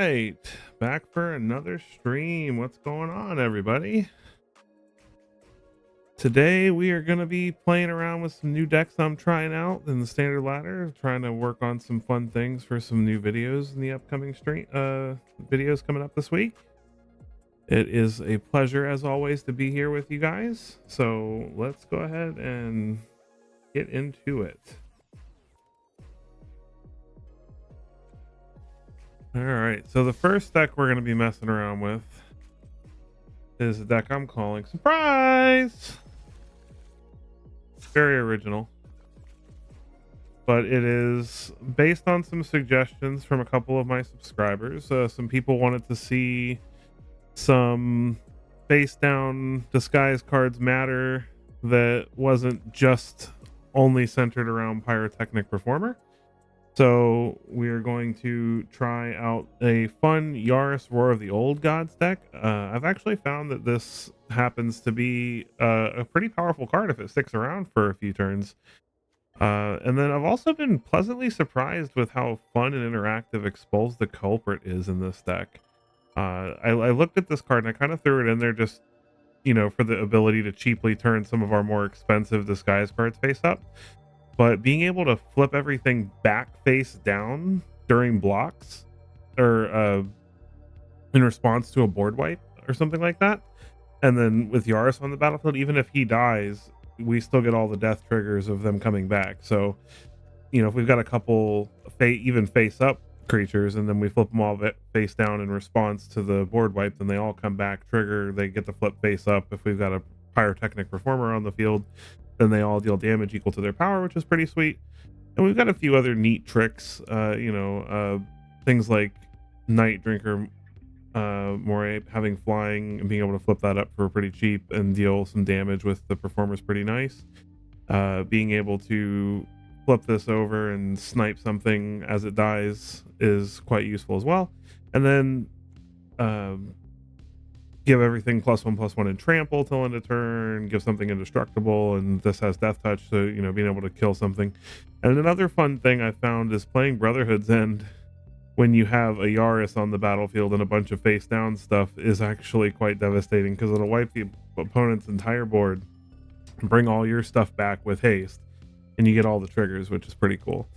right, back for another stream. What's going on, everybody? Today we are going to be playing around with some new decks I'm trying out in the standard ladder, trying to work on some fun things for some new videos in the upcoming stream videos coming up this week. It is a pleasure as always to be here with you guys, so let's go ahead and get into it. All right, so the first deck we're going to be messing around with is a deck I'm calling Surprise. Very original, but it is based on some suggestions from a couple of my subscribers. Some people wanted to see some face down disguise cards matter that wasn't just only centered around Pyrotechnic Performer. So we're going to try out a fun Yaris Roar of the Old Gods deck. I've actually found that this happens to be a pretty powerful card if it sticks around for a few turns. And then I've also been pleasantly surprised with how fun and interactive Expose the Culprit is in this deck. I looked at this card and I kind of threw it in there just, for the ability to cheaply turn some of our more expensive disguise cards face up. But being able to flip everything back face down during blocks or in response to a board wipe or something like that. And then with Yaris on the battlefield, even if he dies, we still get all the death triggers of them coming back. So, if we've got a couple even face up creatures and then we flip them all face down in response to the board wipe, then they all come back, trigger, they get the flip face up. If we've got a Pyrotechnic Performer on the field, then they all deal damage equal to their power, which is pretty sweet. And we've got a few other neat tricks, things like Night Drinker Moray having flying and being able to flip that up for pretty cheap and deal some damage with the Performer's pretty nice. Being able to flip this over and snipe something as it dies is quite useful as well. And then give everything +1/+1 in trample till end of turn, give something indestructible, and this has death touch, so being able to kill something. And another fun thing I found is playing Brotherhood's End when you have a Yaris on the battlefield and a bunch of face down stuff is actually quite devastating, because it'll wipe the opponent's entire board and bring all your stuff back with haste, and you get all the triggers, which is pretty cool.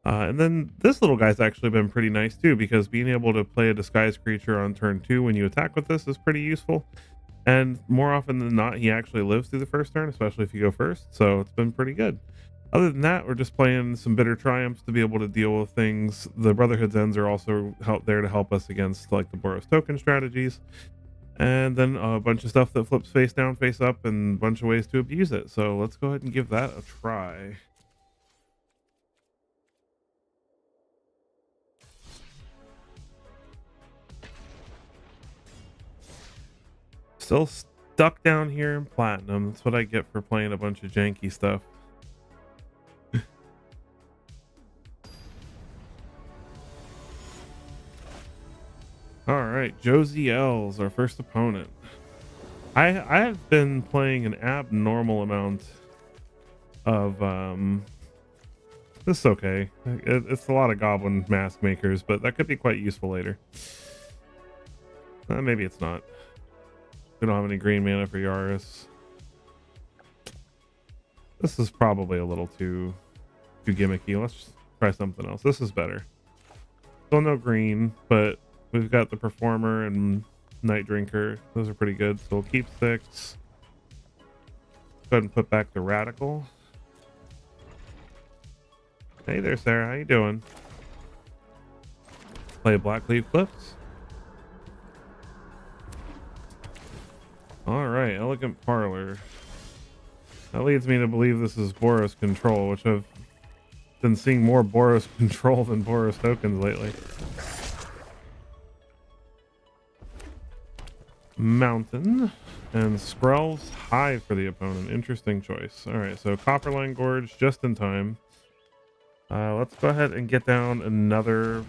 And then this little guy's actually been pretty nice too, because being able to play a disguised creature on turn 2 when you attack with this is pretty useful. And more often than not, he actually lives through the first turn, especially if you go first. So it's been pretty good. Other than that, we're just playing some Bitter Triumphs to be able to deal with things. The Brotherhood's Ends are also there to help us against like the Boros token strategies. And then a bunch of stuff that flips face down, face up, and a bunch of ways to abuse it. So let's go ahead and give that a try. Still stuck down here in platinum. That's what I get for playing a bunch of janky stuff. All right, Josie L's our first opponent. I have been playing an abnormal amount of this is okay. It's a lot of goblin mask makers, but that could be quite useful later. Maybe it's not. We don't have any green mana for Yaris. This is probably a little too gimmicky. Let's try something else. This is better. Still no green, but we've got the Performer and Night Drinker. Those are pretty good. So we'll keep 6. Go ahead and put back the Radical. Hey there, Sarah. How you doing? Play Blackleaf Cliffs. All right, Elegant Parlor. That leads me to believe this is Boros Control, which I've been seeing more Boros Control than Boros tokens lately. Mountain and Skrell's Hive for the opponent. Interesting choice. All right, so Copperline Gorge just in time. Let's go ahead and get down another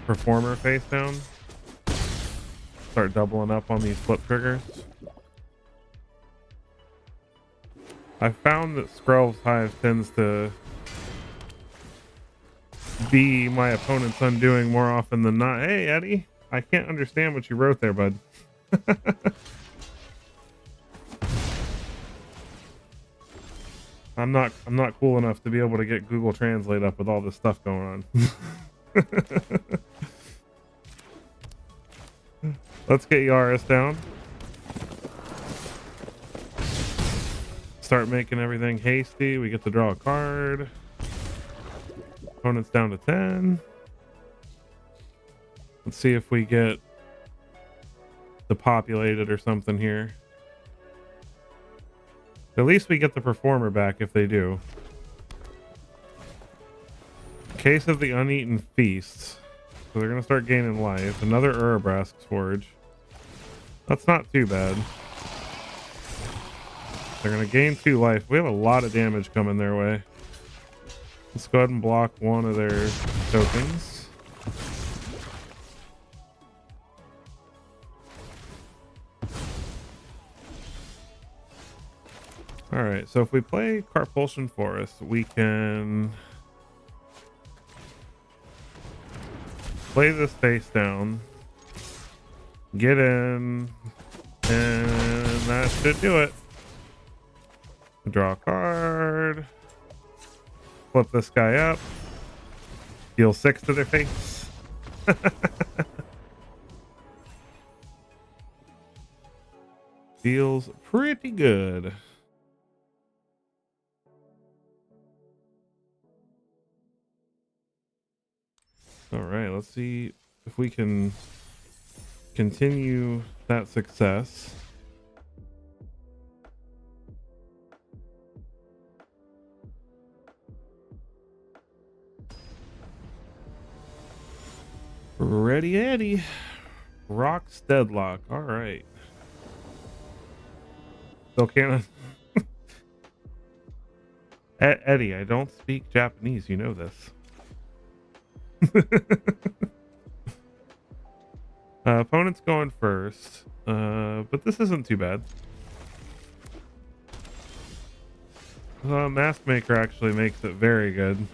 Performer face down. Start doubling up on these flip triggers. I found that Skrell's Hive tends to be my opponent's undoing more often than not. Hey, Eddie. I can't understand what you wrote there, bud. I'm not cool enough to be able to get Google Translate up with all this stuff going on. Let's get Yaris down. Start making everything hasty. We get to draw a card. Opponent's down to 10. Let's see if we get depopulated or something here. At least we get the performer back if they do. Case of the Uneaten Feasts. So they're going to start gaining life. Another Urabrask's Forge. That's not too bad. They're going to gain 2 life. We have a lot of damage coming their way. Let's go ahead and block one of their tokens. All right, so if we play Carpulsion Forest, we can play this face down, get in, and that should do it. Draw a card, flip this guy up, deal 6 to their face. Feels pretty good. All right, let's see if we can continue that success. Ready, Eddie. Rock's Deadlock. All right. Still can't. Eddie, I don't speak Japanese. You know this. Opponent's going first, but this isn't too bad. Mask Maker actually makes it very good.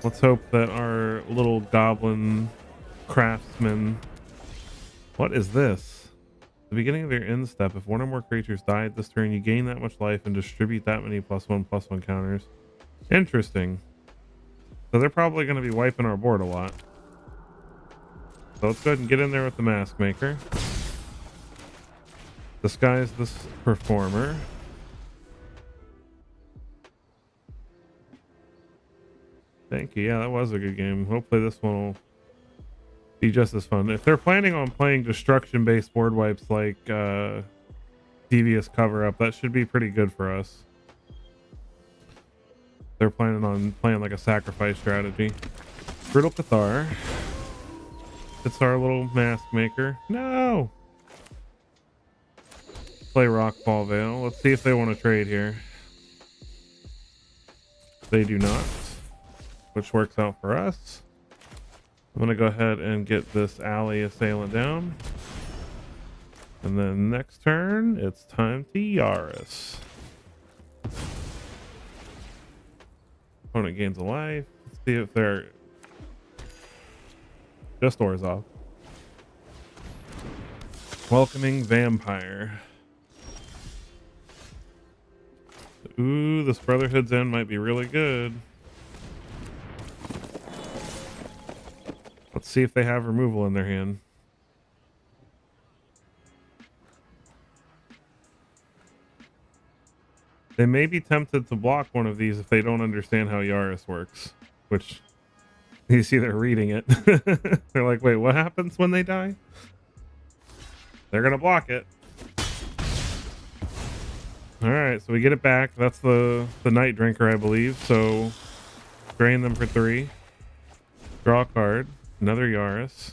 Let's hope that our little goblin craftsman... What is this? The beginning of your end step. If one or more creatures died this turn, you gain that much life and distribute that many +1/+1 counters. Interesting. So they're probably going to be wiping our board a lot. So let's go ahead and get in there with the Mask Maker. Disguise this performer. Thank you. Yeah, that was a good game. Hopefully this one will be just as fun. If they're planning on playing destruction-based board wipes like Devious Cover-Up, that should be pretty good for us. They're planning on playing like a sacrifice strategy. Brittle Cathar. It's our little Mask Maker. No! Play Rockfall Veil. Let's see if they want to trade here. They do not, which works out for us. I'm going to go ahead and get this Alley Assailant down. And then next turn, it's time to Yaris. Opponent gains a life. Let's see if they're just Orzhov. Welcoming Vampire. Ooh, this Brotherhood's End might be really good. Let's see if they have removal in their hand. They may be tempted to block one of these if they don't understand how Yaris works, which you see they're reading it. They're like, wait, what happens when they die? They're going to block it. All right, so we get it back. That's the Night Drinker, I believe. So drain them for 3. Draw a card. Another Yaris.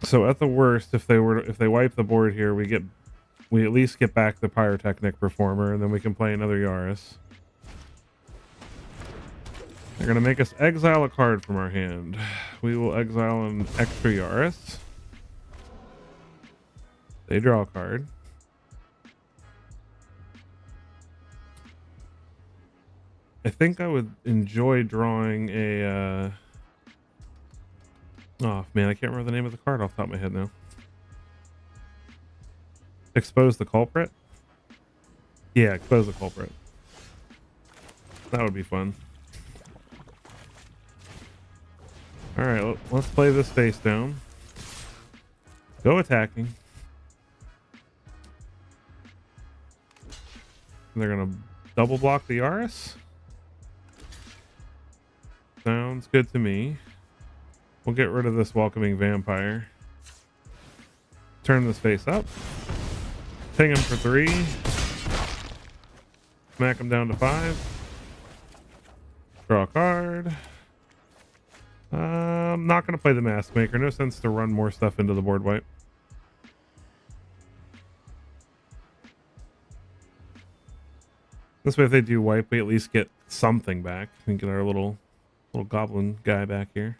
So at the worst, if they wipe the board here, we at least get back the Pyrotechnic Performer, and then we can play another Yaris. They're gonna make us exile a card from our hand. We will exile an extra Yaris. They draw a card. I think I would enjoy drawing a Oh man, I can't remember the name of the card off the top of my head now. Expose the culprit? Yeah, expose the culprit. That would be fun. Alright, let's play this face down. Go attacking. They're gonna double block the Yaris. Sounds good to me. We'll get rid of this welcoming vampire. Turn this face up. Ping him for 3. Smack him down to 5. Draw a card. I'm not going to play the Mask Maker. No sense to run more stuff into the board wipe. This way, if they do wipe, we at least get something back. We can get our little goblin guy back here.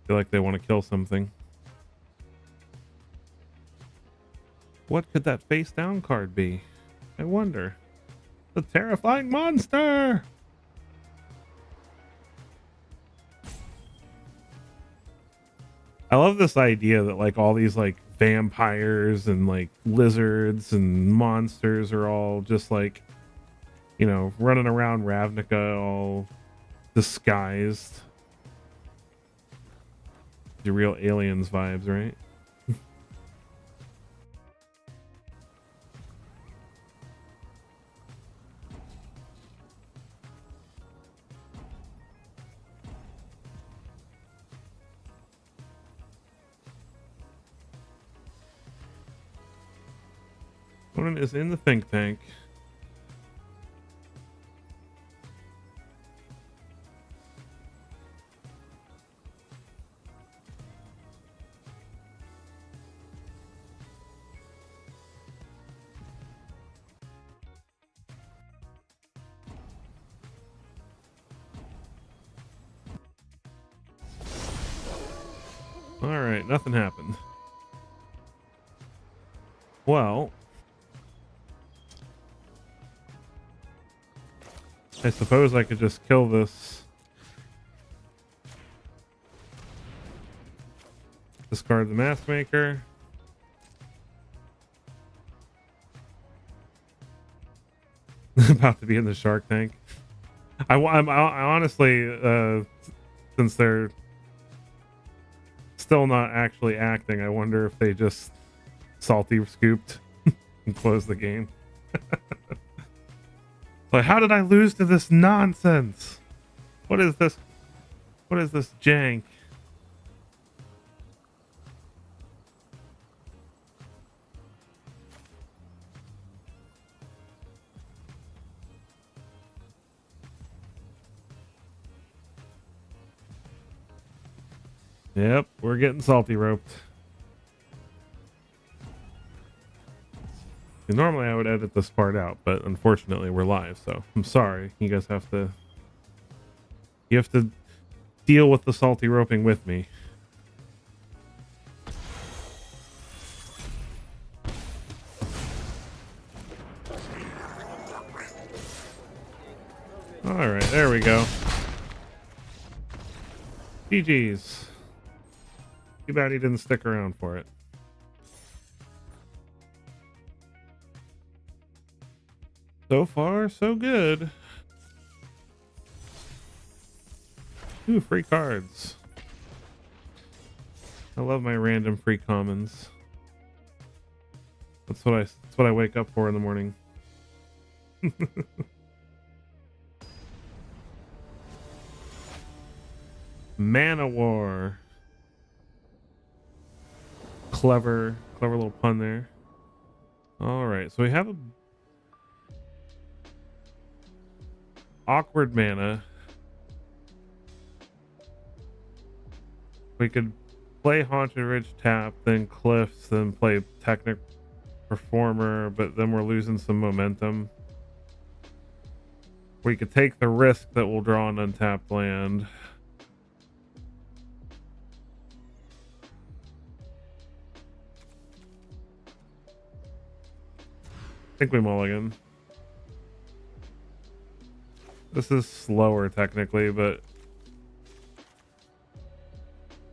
Feel like they want to kill something. What could that face down card be? I wonder. The terrifying monster! I love this idea that like all these like vampires and like lizards and monsters are all just like, you know, running around Ravnica all disguised. The real aliens vibes, right? Opponent is in the think tank. All right, nothing happened. Well, I suppose I could just kill this. Discard the Mask Maker. About to be in the Shark Tank. I honestly, since they're still not actually acting, I wonder if they just salty scooped and closed the game. Like, how did I lose to this nonsense? What is this? What is this jank? Yep, we're getting salty roped. And normally I would edit this part out, but unfortunately we're live, so I'm sorry. You guys have to deal with the salty roping with me. All right, there we go. GG's. Too bad he didn't stick around for it. So far, so good. Ooh, free cards. I love my random free commons. That's what I wake up for in the morning. Mana War. Clever little pun there. All right, so we have a awkward mana. We could play Haunted Ridge tap, then Cliffs, then play Technic Performer, but then we're losing some momentum. We could take the risk that we'll draw an untapped land. I think we mulligan. This is slower technically, but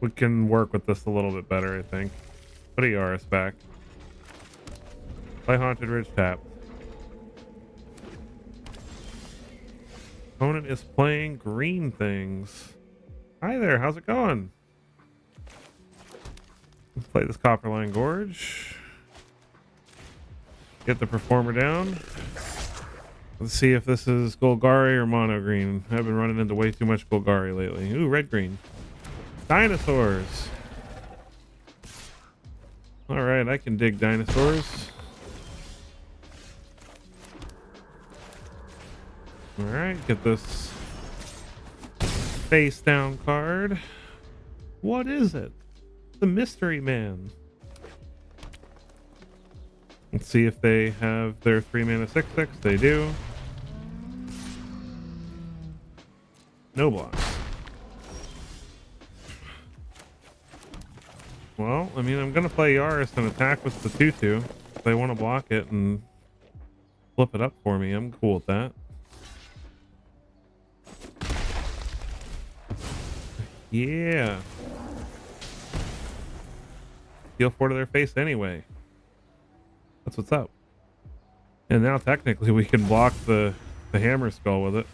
we can work with this a little bit better, I think. Put a Yaris back. Play Haunted Ridge tap. Opponent is playing green things. Hi there, how's it going? Let's play this Copperline Gorge. Get the performer down. Let's see if this is Golgari or mono green. I've been running into way too much Golgari lately. Ooh, red green. Dinosaurs. All right, I can dig dinosaurs. All right, get this face down card. What is it? The Mystery Man. Let's see if they have their 3-mana 6/6. They do. No blocks. Well, I mean, I'm going to play Yaris and attack with the 2/2. If they want to block it and flip it up for me, I'm cool with that. Yeah. Deal 4 to their face anyway. That's what's up. And now technically we can block the hammer skull with it.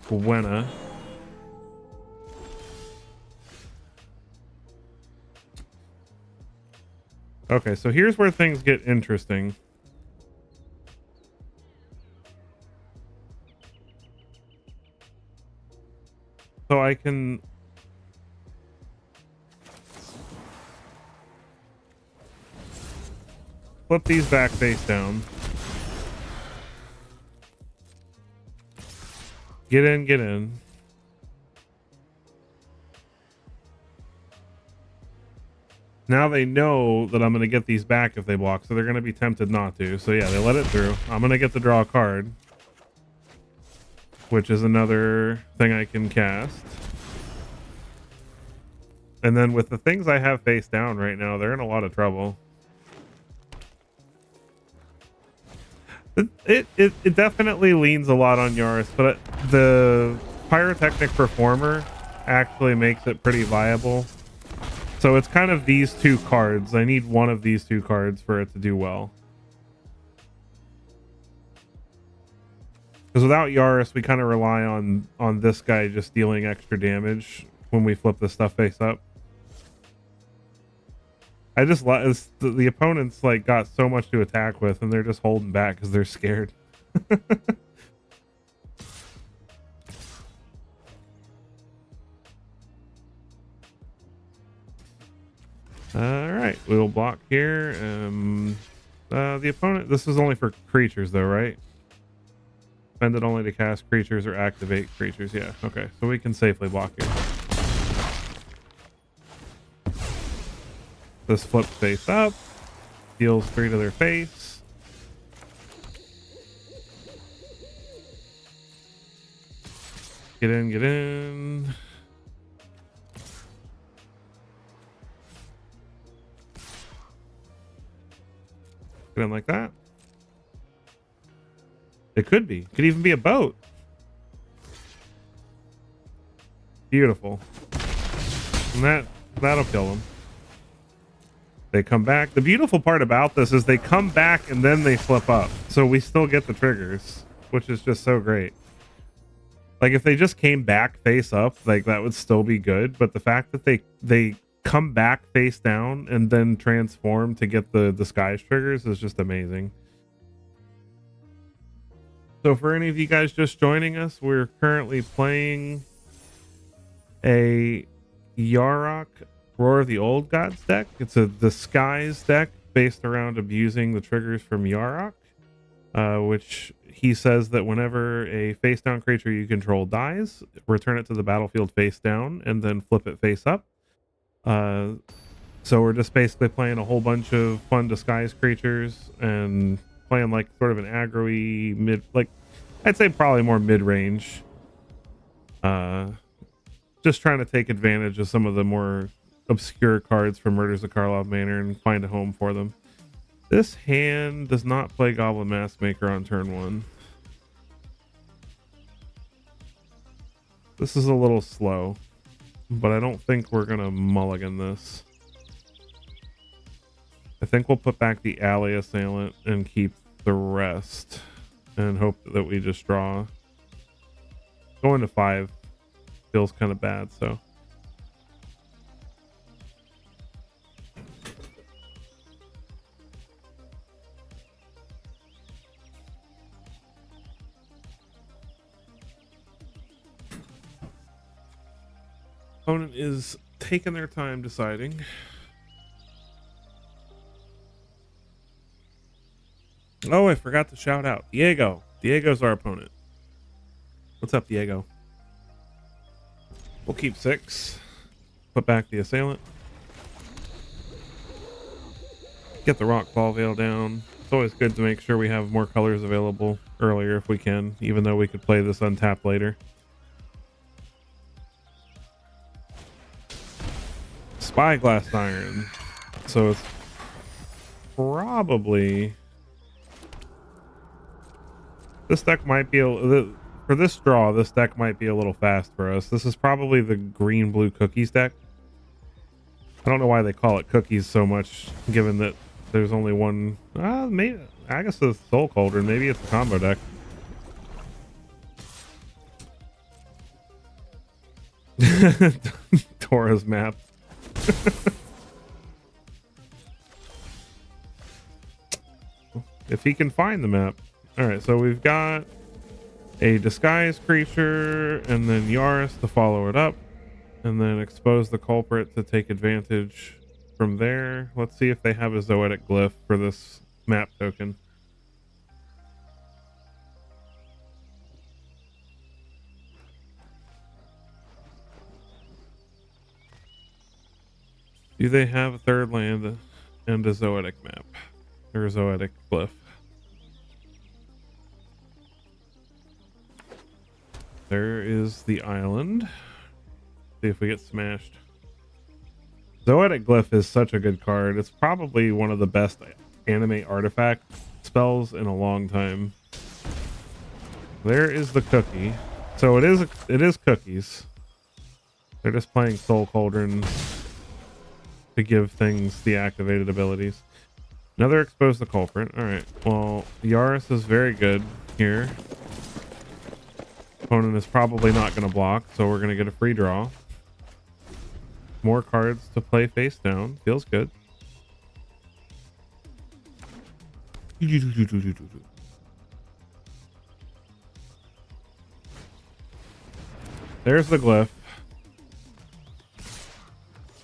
Buena. Okay, so here's where things get interesting. So I can flip these back face down. Get in, get in. Now they know that I'm going to get these back if they block, so they're going to be tempted not to. So yeah, they let it through. I'm going to get to draw a card, which is another thing I can cast. And then with the things I have face down right now, they're in a lot of trouble. It definitely leans a lot on Yaris, but the Pyrotechnic Performer actually makes it pretty viable. So it's kind of these two cards. I need one of these two cards for it to do well. Because without Yaris, we kind of rely on this guy just dealing extra damage when we flip the stuff face up. I just the opponents like got so much to attack with, and they're just holding back because they're scared. All right, we'll block here. The opponent. This is only for creatures, though, right? Spend it only to cast creatures or activate creatures. Yeah. Okay, so we can safely block here. This flips face up, deals 3 to their face. Get in, get in. Get in like that. It could be. Could even be a boat. Beautiful. And that'll kill them. They come back. The beautiful part about this is they come back and then they flip up. So we still get the triggers, which is just so great. Like if they just came back face up, like that would still be good. But the fact that they come back face down and then transform to get the disguise triggers is just amazing. So for any of you guys just joining us, we're currently playing a Yarok Roar of the Old Gods deck. It's a disguise deck based around abusing the triggers from Yarok, which he says that whenever a face down creature you control dies, return it to the battlefield face down and then flip it face up. So we're just basically playing a whole bunch of fun disguise creatures and playing like sort of an aggro-y mid, like I'd say probably more mid-range. Just trying to take advantage of some of the more obscure cards from Murders of Karlov Manor and find a home for them. This hand does not play Goblin Maskmaker on turn 1. This is a little slow, but I don't think we're gonna mulligan this. I think we'll put back the alley assailant and keep the rest and hope that we just draw. Going to 5 feels kind of bad, so. Opponent is taking their time deciding. Oh, I forgot to shout out Diego. Diego's our opponent. What's up, Diego? We'll keep 6. Put back the assailant. Get the rock fall veil down. It's always good to make sure we have more colors available earlier if we can, even though we could play this untapped later. Spyglass iron. So it's probably... This deck might be for this draw. This deck might be a little fast for us. This is probably the green-blue cookies deck. I don't know why they call it cookies so much, given that there's only one. Maybe I guess it's Soul Cauldron. Maybe it's a combo deck. Tora's map. If he can find the map. All right, so we've got a disguised creature and then Yaris to follow it up and then expose the culprit to take advantage from there. Let's see if they have a Zoetic Glyph for this map token. Do they have a third land and a Zoetic map or a Zoetic Glyph? There is the island. See if we get smashed. Zoetic Glyph is such a good card. It's probably one of the best anime artifact spells in a long time. There is the cookie. So it is cookies. They're just playing Soul Cauldron to give things the activated abilities. Another expose the culprit. All right. Well, Yaris is very good here. Opponent is probably not going to block, so we're going to get a free draw. More cards to play face down. Feels good. There's the glyph.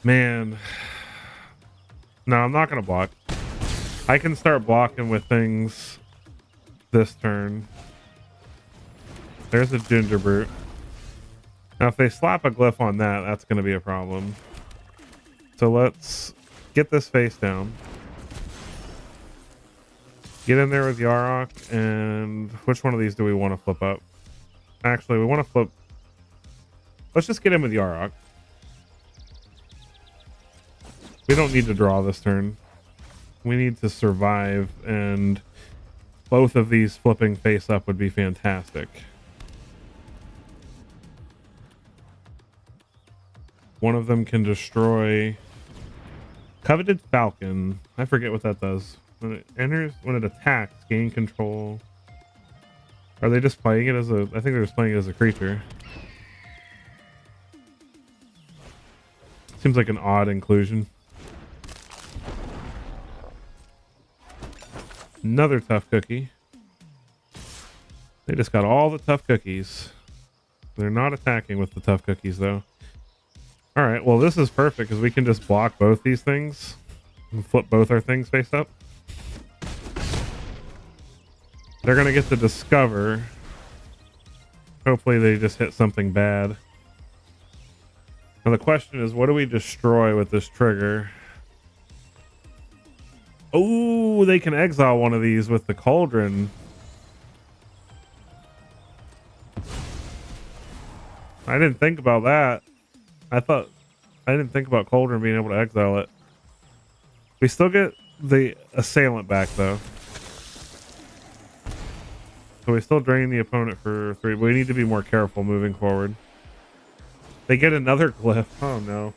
Man. No, I'm not going to block. I can start blocking with things this turn. There's a Ginger Brute. Now, if they slap a glyph on that, that's going to be a problem. So let's get this face down. Get in there with Yarok, and which one of these do we want to flip up? Actually, we want to flip... Let's just get in with Yarok. We don't need to draw this turn. We need to survive, and both of these flipping face up would be fantastic. One of them can destroy Coveted Falcon. I forget what that does. When it enters, when it attacks, gain control. Are they just playing it as a... I think they're just playing it as a creature. Seems like an odd inclusion. Another tough cookie. They just got all the tough cookies. They're not attacking with the tough cookies, though. All right, well, this is perfect because we can just block both these things and flip both our things face up. They're going to get to discover. Hopefully they just hit something bad. Now the question is, what do we destroy with this trigger? Oh, they can exile one of these with the Cauldron. I didn't think about that. I didn't think about Cauldron being able to exile it. We still get the Assailant back, though. So we still drain the opponent for 3. But we need to be more careful moving forward. They get another glyph. Oh no.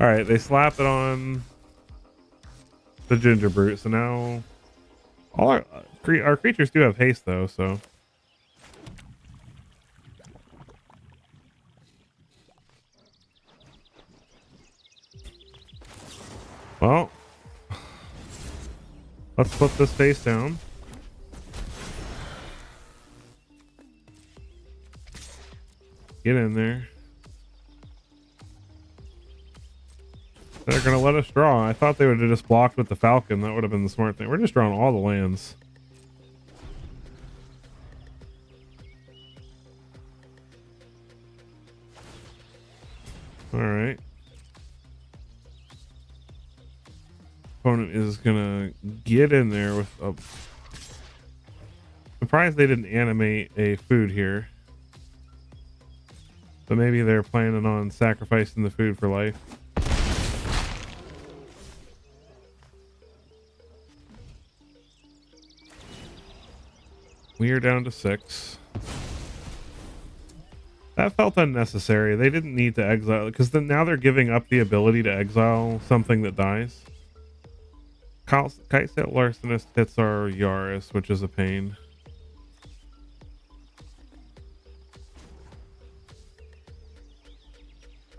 All right, they slap it on the ginger brute. So now all our creatures do have haste though, so well, let's flip this face down. Get in there. They're gonna let us draw. I thought they would have just blocked with the Falcon. That would have been the smart thing. We're just drawing all the lands. All right. Opponent is gonna get in there with a. Surprised they didn't animate a food here. But maybe they're planning on sacrificing the food for life. We are down to 6. That felt unnecessary. They didn't need to exile because then now they're giving up the ability to exile something that dies. Kitesail Larcenist hits our Yaris, which is a pain.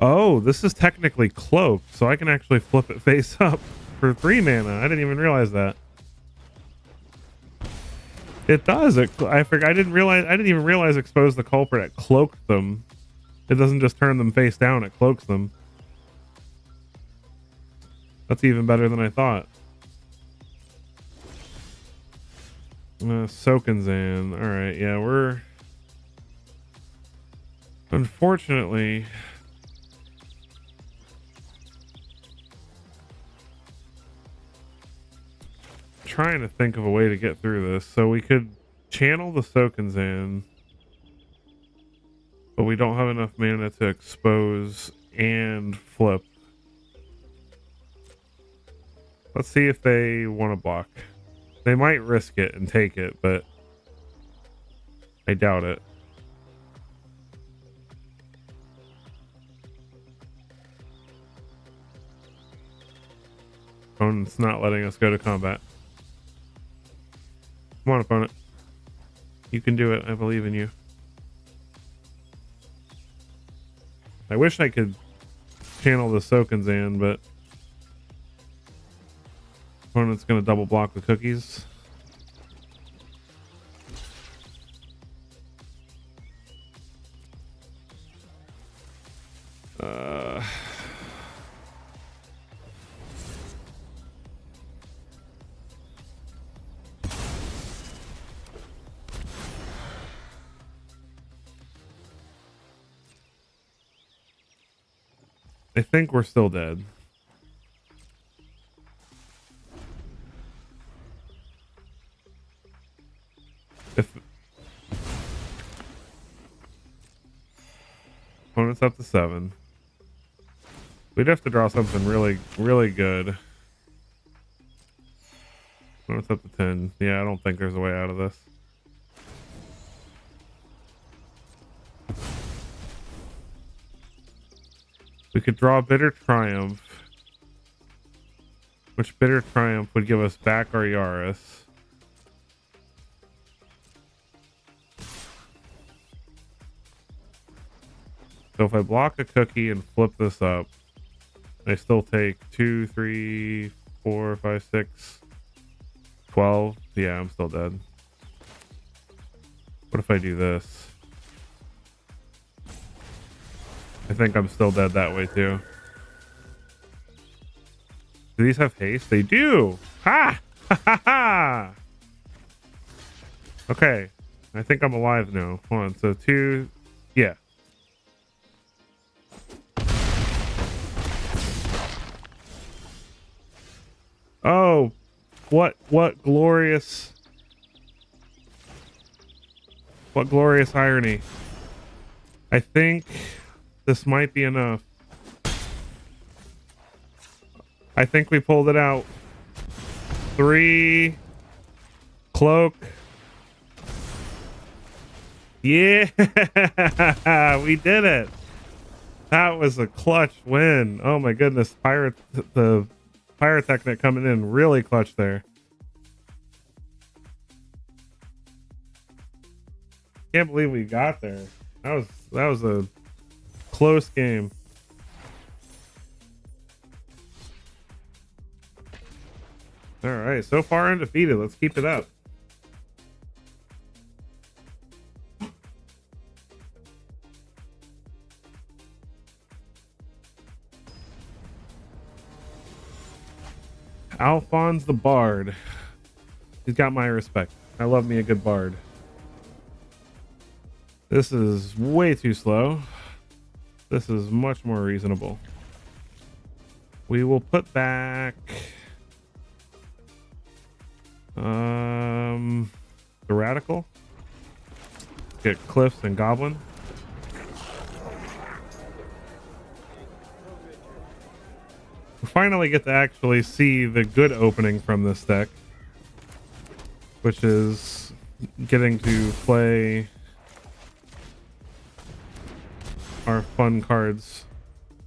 Oh, this is technically cloaked, so I can actually flip it face up for 3 mana. I didn't even realize that. It does. I forgot. I didn't even realize expose the culprit. It cloaked them. It doesn't just turn them face down. It cloaks them. That's even better than I thought. Soken'Zan. All right. Yeah, we're unfortunately trying to think of a way to get through this. So we could channel the Soken'Zan, but we don't have enough mana to expose and flip. Let's see if they want to block. They might risk it and take it, but I doubt it. Opponent's not letting us go to combat. Come on, opponent. You can do it. I believe in you. I wish I could channel the Soken'Zan, but opponent's going to double block the cookies. I think we're still dead. If opponent's up to 7, we'd have to draw something really, really good. Opponent's up to 10. Yeah, I don't think there's a way out of this. We could draw Bitter Triumph, which Bitter Triumph would give us back our Yaris. So if I block a cookie and flip this up, I still take 2, 3, 4, 5, 6, 12. Yeah, I'm still dead. What if I do this? I think I'm still dead that way too. Do these have haste? They do! Ha! Ha ha ha! Okay. I think I'm alive now. Hold on. So 2. Yeah. Oh, what glorious irony. I think this might be enough. I think we pulled it out. 3 cloak. Yeah, we did it. That was a clutch win. Oh my goodness, the pyrotechnic coming in really clutch there. Can't believe we got there. That was a close game. All right, so far undefeated. Let's keep it up. Alphonse the Bard. He's got my respect. I love me a good bard. This is way too slow. This is much more reasonable. We will put back the Radical. Get Cliffs and Goblin. We finally get to actually see the good opening from this deck, which is getting to play our fun cards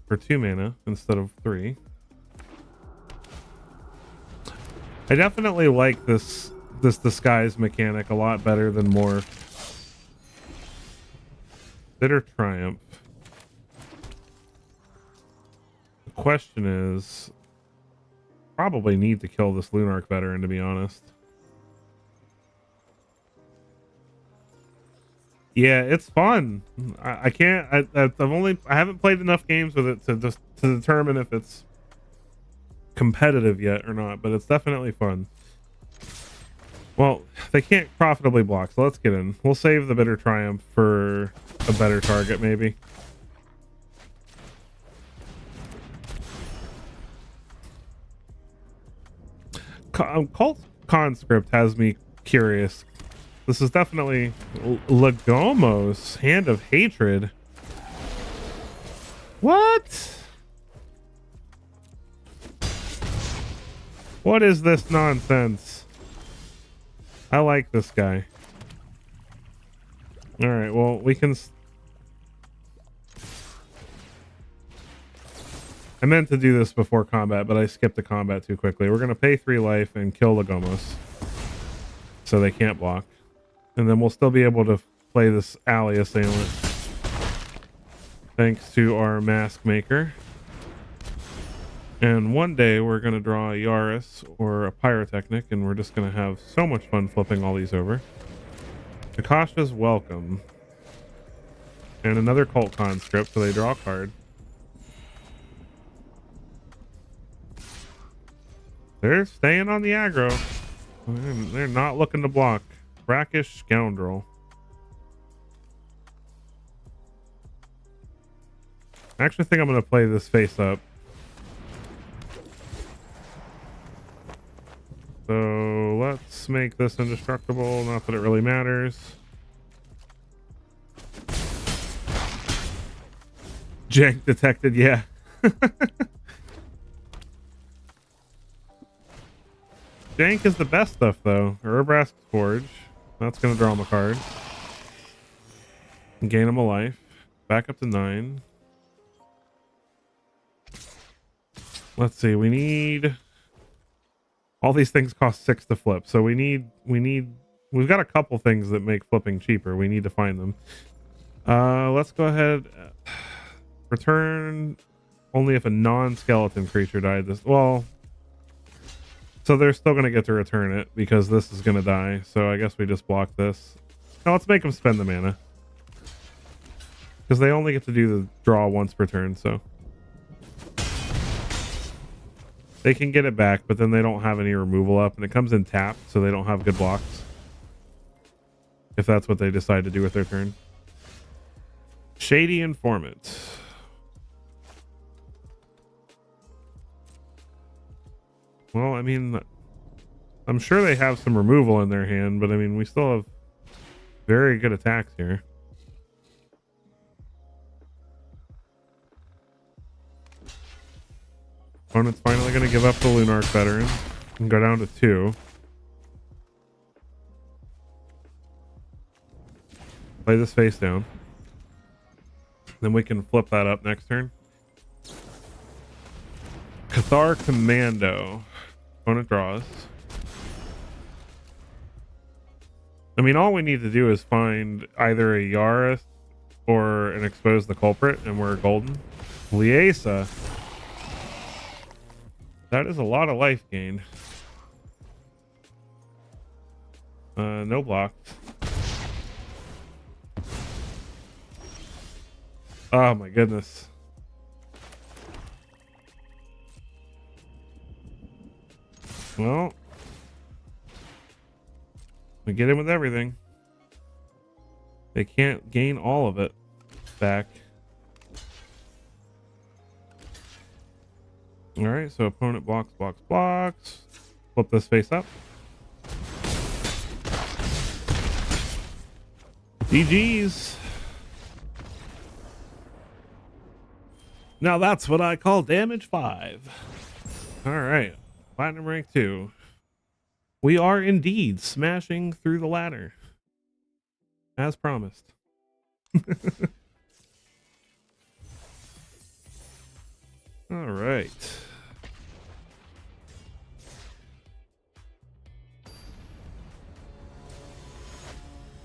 for 2 mana instead of 3. I definitely like this disguise mechanic a lot better than Morph. Bitter Triumph. The question is, probably need to kill this Lunarch veteran, to be honest. Yeah, it's fun. I can't. I haven't played enough games with it to determine if it's competitive yet or not, but it's definitely fun. Well, they can't profitably block, so let's get in. We'll save the Bitter Triumph for a better target, maybe. Cult Conscript has me curious. This is definitely Lagomos, Hand of Hatred. What? What is this nonsense? I like this guy. All right, well, we can... I meant to do this before combat, but I skipped the combat too quickly. We're going to pay 3 life and kill Lagomos so they can't block. And then we'll still be able to play this Alley Assailant thanks to our Mask Maker. And one day we're going to draw a Yaris or a Pyrotechnic, and we're just going to have so much fun flipping all these over. Akasha's Welcome. And another Cult Conscript, so they draw a card. They're staying on the aggro. They're not looking to block. Brackish Scoundrel. I actually think I'm going to play this face up. So let's make this indestructible. Not that it really matters. Jank detected, yeah. Jank is the best stuff, though. Urbrask Forge. That's going to draw him a card. Gain him a life. Back up to 9. Let's see. We need... All these things cost 6 to flip. So we've got a couple things that make flipping cheaper. We need to find them. Let's go ahead. Return only if a non-skeleton creature died. So they're still going to get to return it because this is going to die. So I guess we just block this. Now let's make them spend the mana. Because they only get to do the draw once per turn, so. They can get it back, but then they don't have any removal up. And it comes in tapped, so they don't have good blocks. If that's what they decide to do with their turn. Shady Informant. Well, I mean, I'm sure they have some removal in their hand, but I mean, we still have very good attacks here. Opponent's finally going to give up the Lunarch veteran and go down to 2. Play this face down. Then we can flip that up next turn. Cathar Commando. Opponent draws. I mean, all we need to do is find either a Yaris or an Expose the Culprit, and we're golden. Liesa. That is a lot of life gain. No blocks. Oh my goodness. Well, we get in with everything. They can't gain all of it back. All right, so opponent blocks, blocks, blocks. Flip this face up. GG's. Now that's what I call damage 5. All right, Platinum rank 2. We are indeed smashing through the ladder, as promised. All right.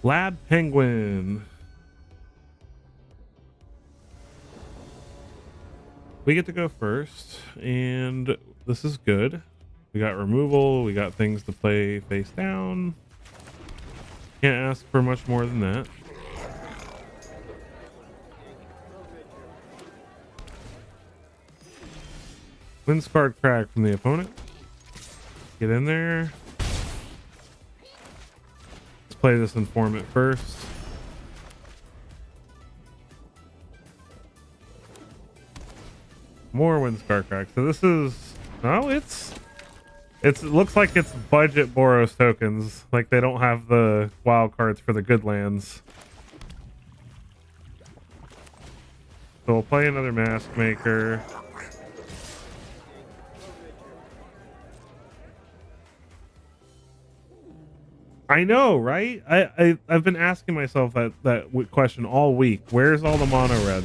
Lab Penguin. We get to go first, and this is good. We got removal, we got things to play face down. Can't ask for much more than that. Windscarred Crag from the opponent. Get in there. Let's play this Informant first. More Windscarred Crag. So this is... Oh, it looks like it's budget Boros tokens. Like they don't have the wild cards for the good lands. So we'll play another Mask Maker. I know, right? I've been asking myself that question all week. Where's all the mono red?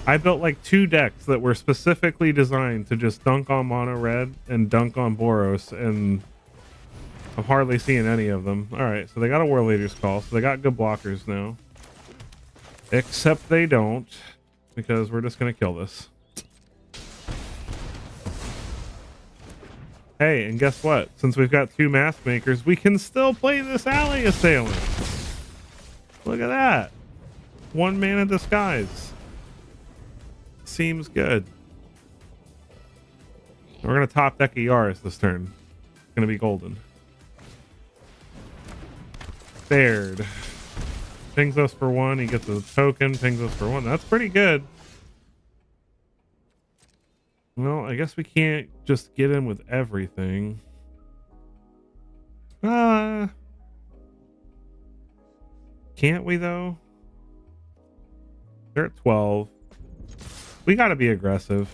I built like 2 decks that were specifically designed to just dunk on mono red and dunk on Boros, and I'm hardly seeing any of them. All right, so they got a War Leader's Call, so they got good blockers now. Except they don't, because we're just gonna kill this. Hey, and guess what? Since we've got 2 Mask Makers, we can still play this Alley Assailant. Look at that. 1 mana disguise. Seems good. We're gonna top deck a Yaris this turn. It's gonna be golden. Baird. Pings us for 1. He gets a token. Pings us for 1. That's pretty good. Well, I guess we can't just get in with everything. Can't we though? They're at 12. We gotta be aggressive.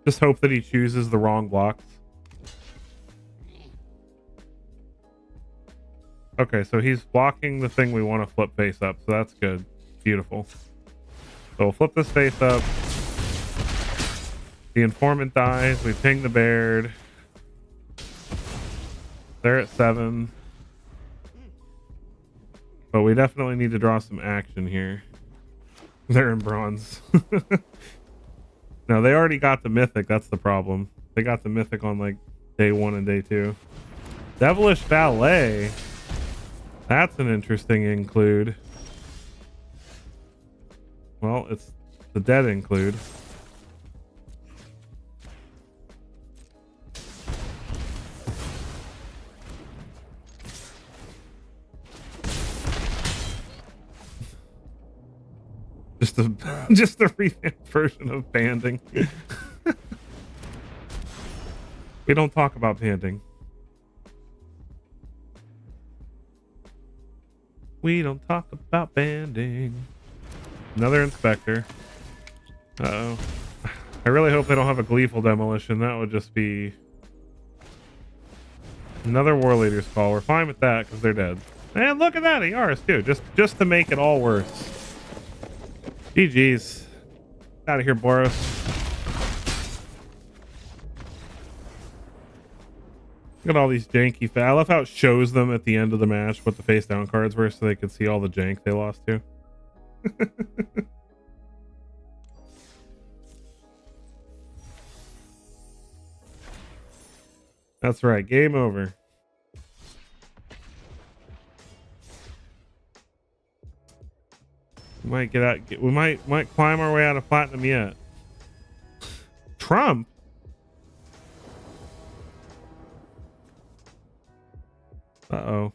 Just hope that he chooses the wrong blocks. Okay, so he's blocking the thing we want to flip face up, so that's good. Beautiful. So we'll flip this face up. The Informant dies. We ping the Baird. They're at 7. But we definitely need to draw some action here. They're in bronze. No, they already got the Mythic. That's the problem. They got the Mythic on like day 1 and day 2. Devilish Valet. That's an interesting include. Well, it's the dead include. Just a revamped version of banding. We don't talk about banding. We don't talk about banding. Another Inspector. Uh-oh. I really hope they don't have a Gleeful Demolition. That would just be Another War Leader's Call. We're fine with that because they're dead. And look at that, Yaris too. Just to make it all worse. GG's. Out of here, Boros. Look at all these janky. I love how it shows them at the end of the match what the face down cards were, so they could see all the jank they lost to. That's right. Game over. We might get out. We might climb our way out of platinum yet. Trump. Uh-oh.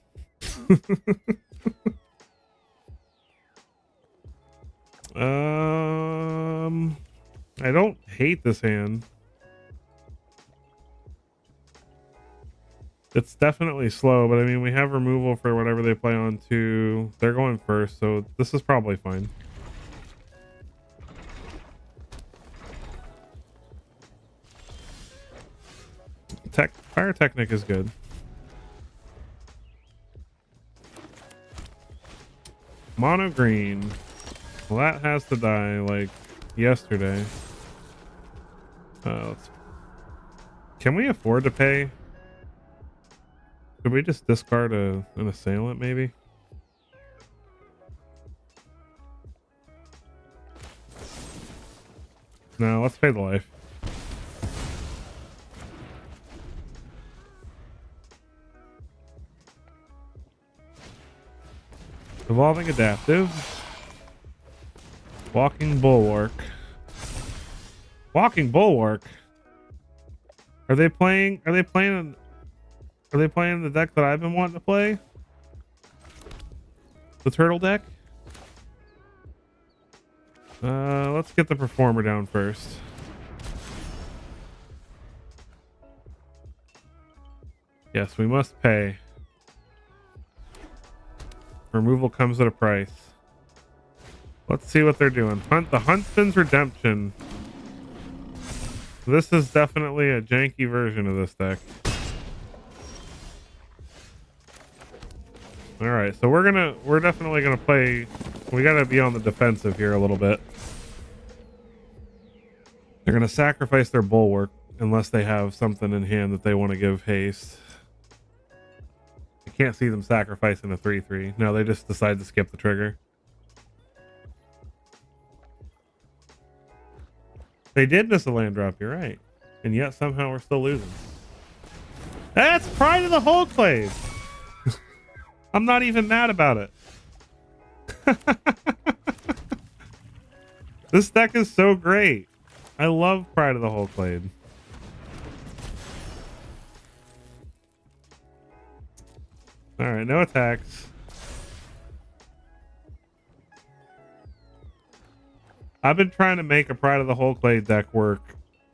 I don't hate this hand. It's definitely slow, but I mean, we have removal for whatever they play on too. They're going first, so this is probably fine. Fire Technic is good. Mono green. Well, that has to die like yesterday. Can we afford to pay? Could we just discard an assailant, maybe? No, let's pay the life. Evolving Adaptive. Walking Bulwark. Walking Bulwark? Are they playing the deck that I've been wanting to play? The turtle deck? Let's get the performer down first. Yes, we must pay. Removal comes at a price. Let's see what they're doing. The Huntsman's Redemption. This is definitely a janky version of this deck. All right, so we're definitely gonna play. We gotta be on the defensive here a little bit. They're gonna sacrifice their Bulwark unless they have something in hand that they want to give haste. I can't see them sacrificing a 3/3. No, they just decide to skip the trigger. They did miss a land drop, you're right. And yet somehow we're still losing. That's Pride of the Wholeclave. I'm not even mad about it. This deck is so great. I love Pride of the Wholeclave. Alright, no attacks. I've been trying to make a Pride of the Wholeclave deck work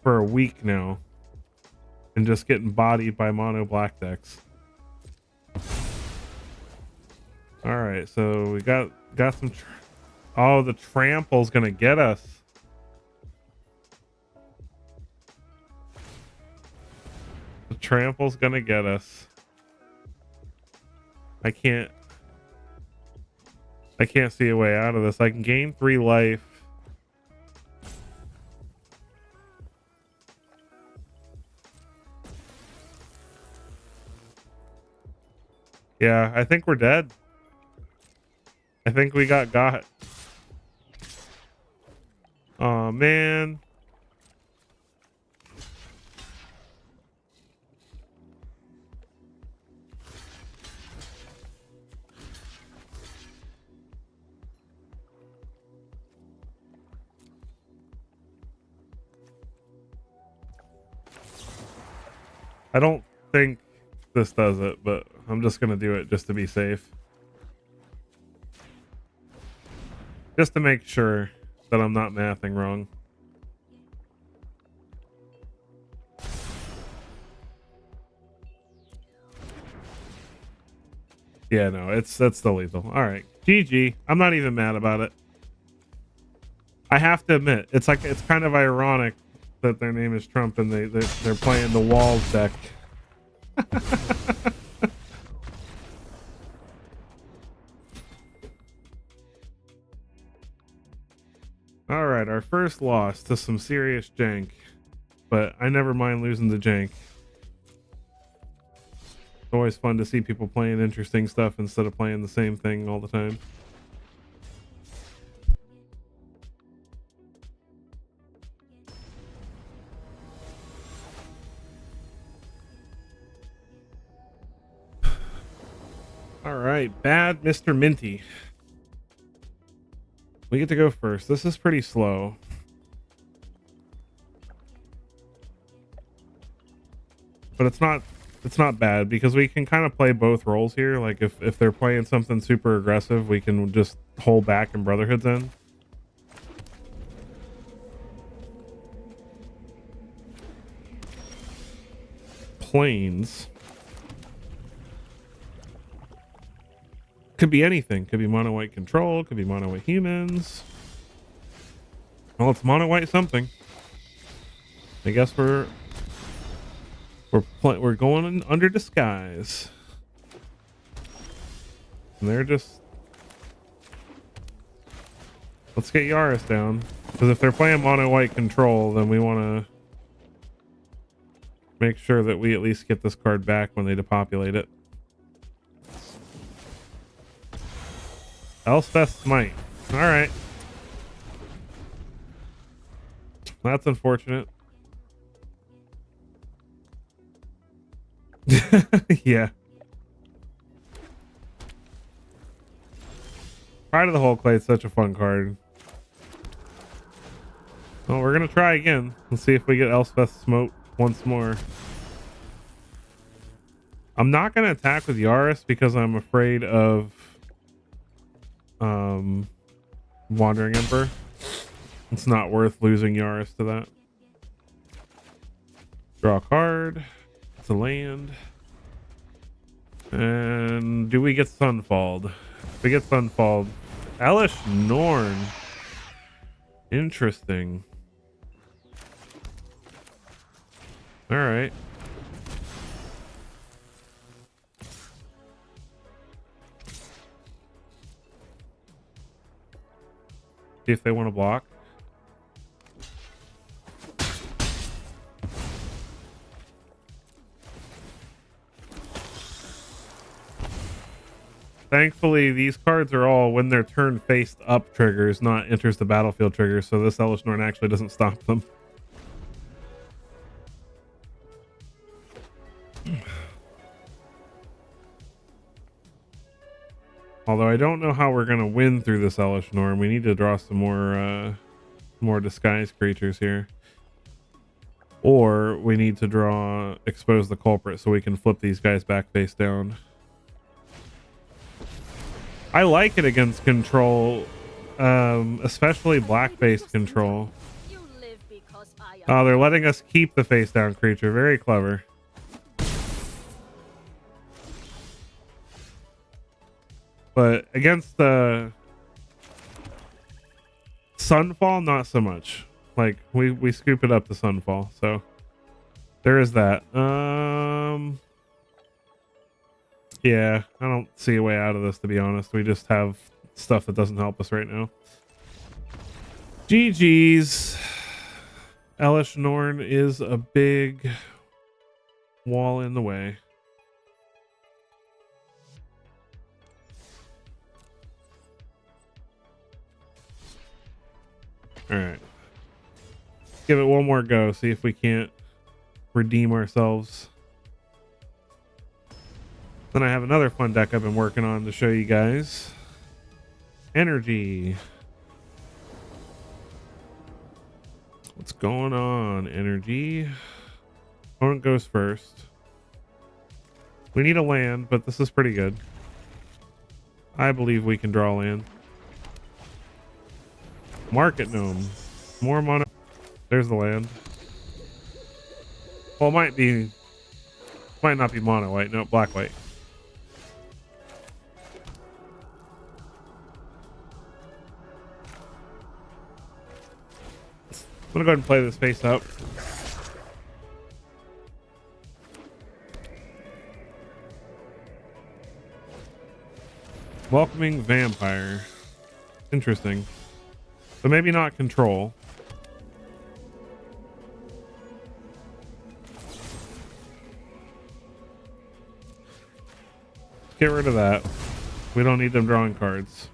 for a week now. And just getting bodied by mono black decks. Alright, so we got some... Oh, the Trample's gonna get us. The Trample's gonna get us. I can't see a way out of this. I can gain 3 life. Yeah, I think we're dead. I think we got. Oh man. I don't think this does it, but I'm just gonna do it just to be safe. Just to make sure that I'm not mathing wrong. Yeah, no, that's still lethal. All right, GG. I'm not even mad about it. I have to admit, it's kind of ironic that their name is Trump and they're playing the Walls deck. All right, our first loss to some serious jank, but I never mind losing to jank. It's always fun to see people playing interesting stuff instead of playing the same thing all the time. All right, bad Mr. Minty. We get to go first. This is pretty slow. But it's not bad because we can kind of play both roles here. Like if they're playing something super aggressive, we can just hold back and Brotherhood's in. Planes. Could be anything. Could be mono white control, could be mono white humans. Well, it's mono white something. I guess we're going under disguise. And they're just, let's get Yaris down, because if they're playing mono white control, then we want to make sure that we at least get this card back when they depopulate it. Elspeth Smite. All right. That's unfortunate. Yeah. Pride of the Whole Clay is such a fun card. Well, we're gonna try again. Let's see if we get Elspeth Smote once more. I'm not gonna attack with Yaris because I'm afraid of Wandering Emperor. It's not worth losing Yaris to that. Draw a card. It's a land. And do we get Sunfalled? If we get Sunfalled. Elish Norn. Interesting. All right. See if they want to block. Thankfully, these cards are all when they're turn faced up triggers, not enters the battlefield triggers, so this Elish Norn actually doesn't stop them. Although I don't know how we're going to win through this Elish Norn. We need to draw some more disguised creatures here. Or we need to draw Expose the Culprit so we can flip these guys back face down. I like it against control, especially black face control. Oh, they're letting us keep the face down creature. Very clever. But against the Sunfall, not so much. Like we scoop it up to Sunfall, so there is that. Yeah, I don't see a way out of this, to be honest. We just have stuff that doesn't help us right now. GG's. Elish Norn is a big wall in the way. All right. Give it one more go. See if we can't redeem ourselves. Then I have another fun deck I've been working on to show you guys. Energy. What's going on, Energy? Opponent goes first. We need a land, but this is pretty good. I believe we can draw land. Market Gnome. More mono. There's the land. Well, it might not be mono white. No, black white. I'm gonna go ahead and play this face up. Welcoming vampire. Interesting. So maybe not control. Get rid of that. We don't need them drawing cards.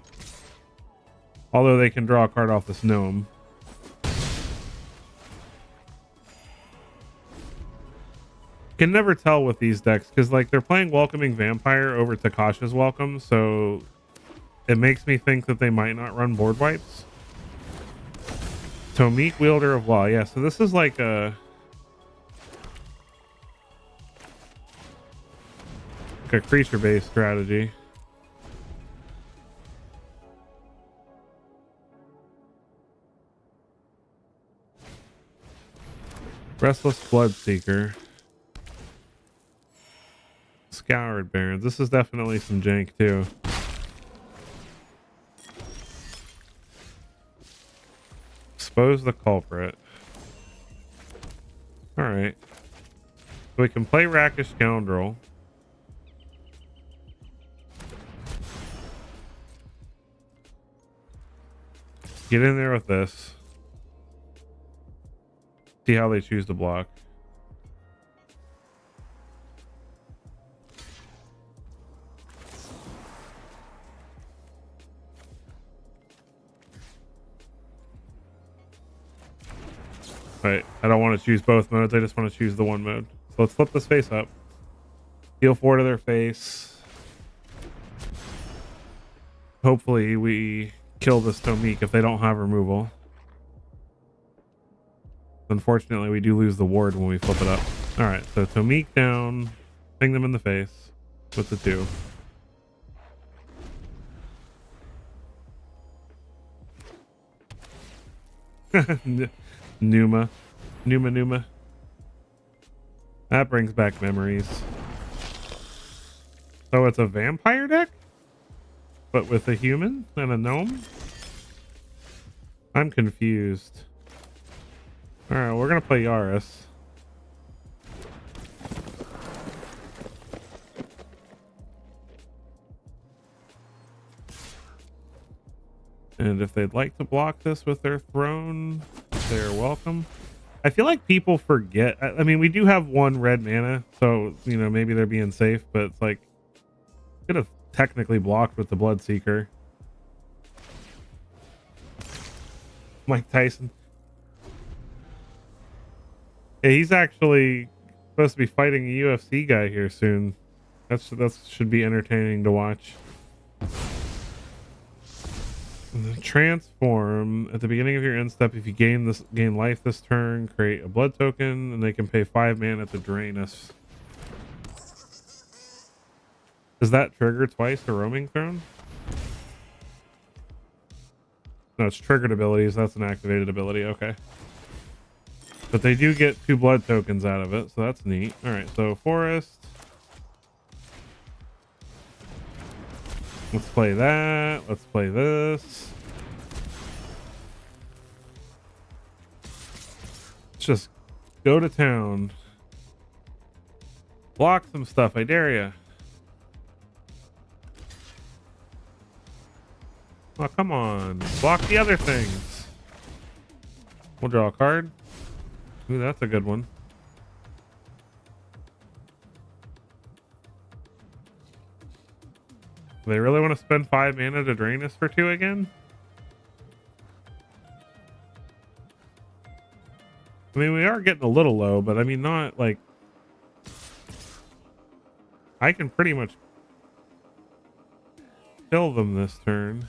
Although they can draw a card off this gnome. Can never tell with these decks because like they're playing Welcoming Vampire over Takasha's Welcome, so it makes me think that they might not run board wipes. Tomik, Wielder of Law. Yeah, so this is like a creature-based strategy. Restless Bloodseeker. Scoured Barons. This is definitely some jank too. Expose the culprit. Alright. So we can play Rakish Scoundrel. Get in there with this. See how they choose to block. Right, I don't want to choose both modes. I just want to choose the one mode. So let's flip this face up. Deal 4 to their face. Hopefully we kill this Tomik if they don't have removal. Unfortunately, we do lose the ward when we flip it up. All right, so Tomik down. Ping them in the face with the 2. Numa. That brings back memories. So it's a vampire deck? But with a human and a gnome? I'm confused. Alright, we're gonna play Yaris. And if they'd like to block this with their throne, they're welcome. I feel like people forget. I mean, we do have 1 red mana, so, you know, maybe they're being safe, but it's like, could have technically blocked with the Bloodseeker. Mike Tyson. Yeah, he's actually supposed to be fighting a UFC guy here soon. That should be entertaining to watch. Transform at the beginning of your end step. If you gain life this turn, create a blood token, and they can pay 5 mana to drain us. Does that trigger twice a roaming throne? No, it's triggered abilities. That's an activated ability. Okay. But they do get 2 blood tokens out of it, so that's neat. All right, so forest. Let's play that. Let's play this. Let's just go to town. Block some stuff, I dare ya. Oh, come on. Block the other things. We'll draw a card. Ooh, that's a good one. Do they really want to spend 5 mana to drain us for 2 again? I mean, we are getting a little low, but I mean, not like... I can pretty much kill them this turn.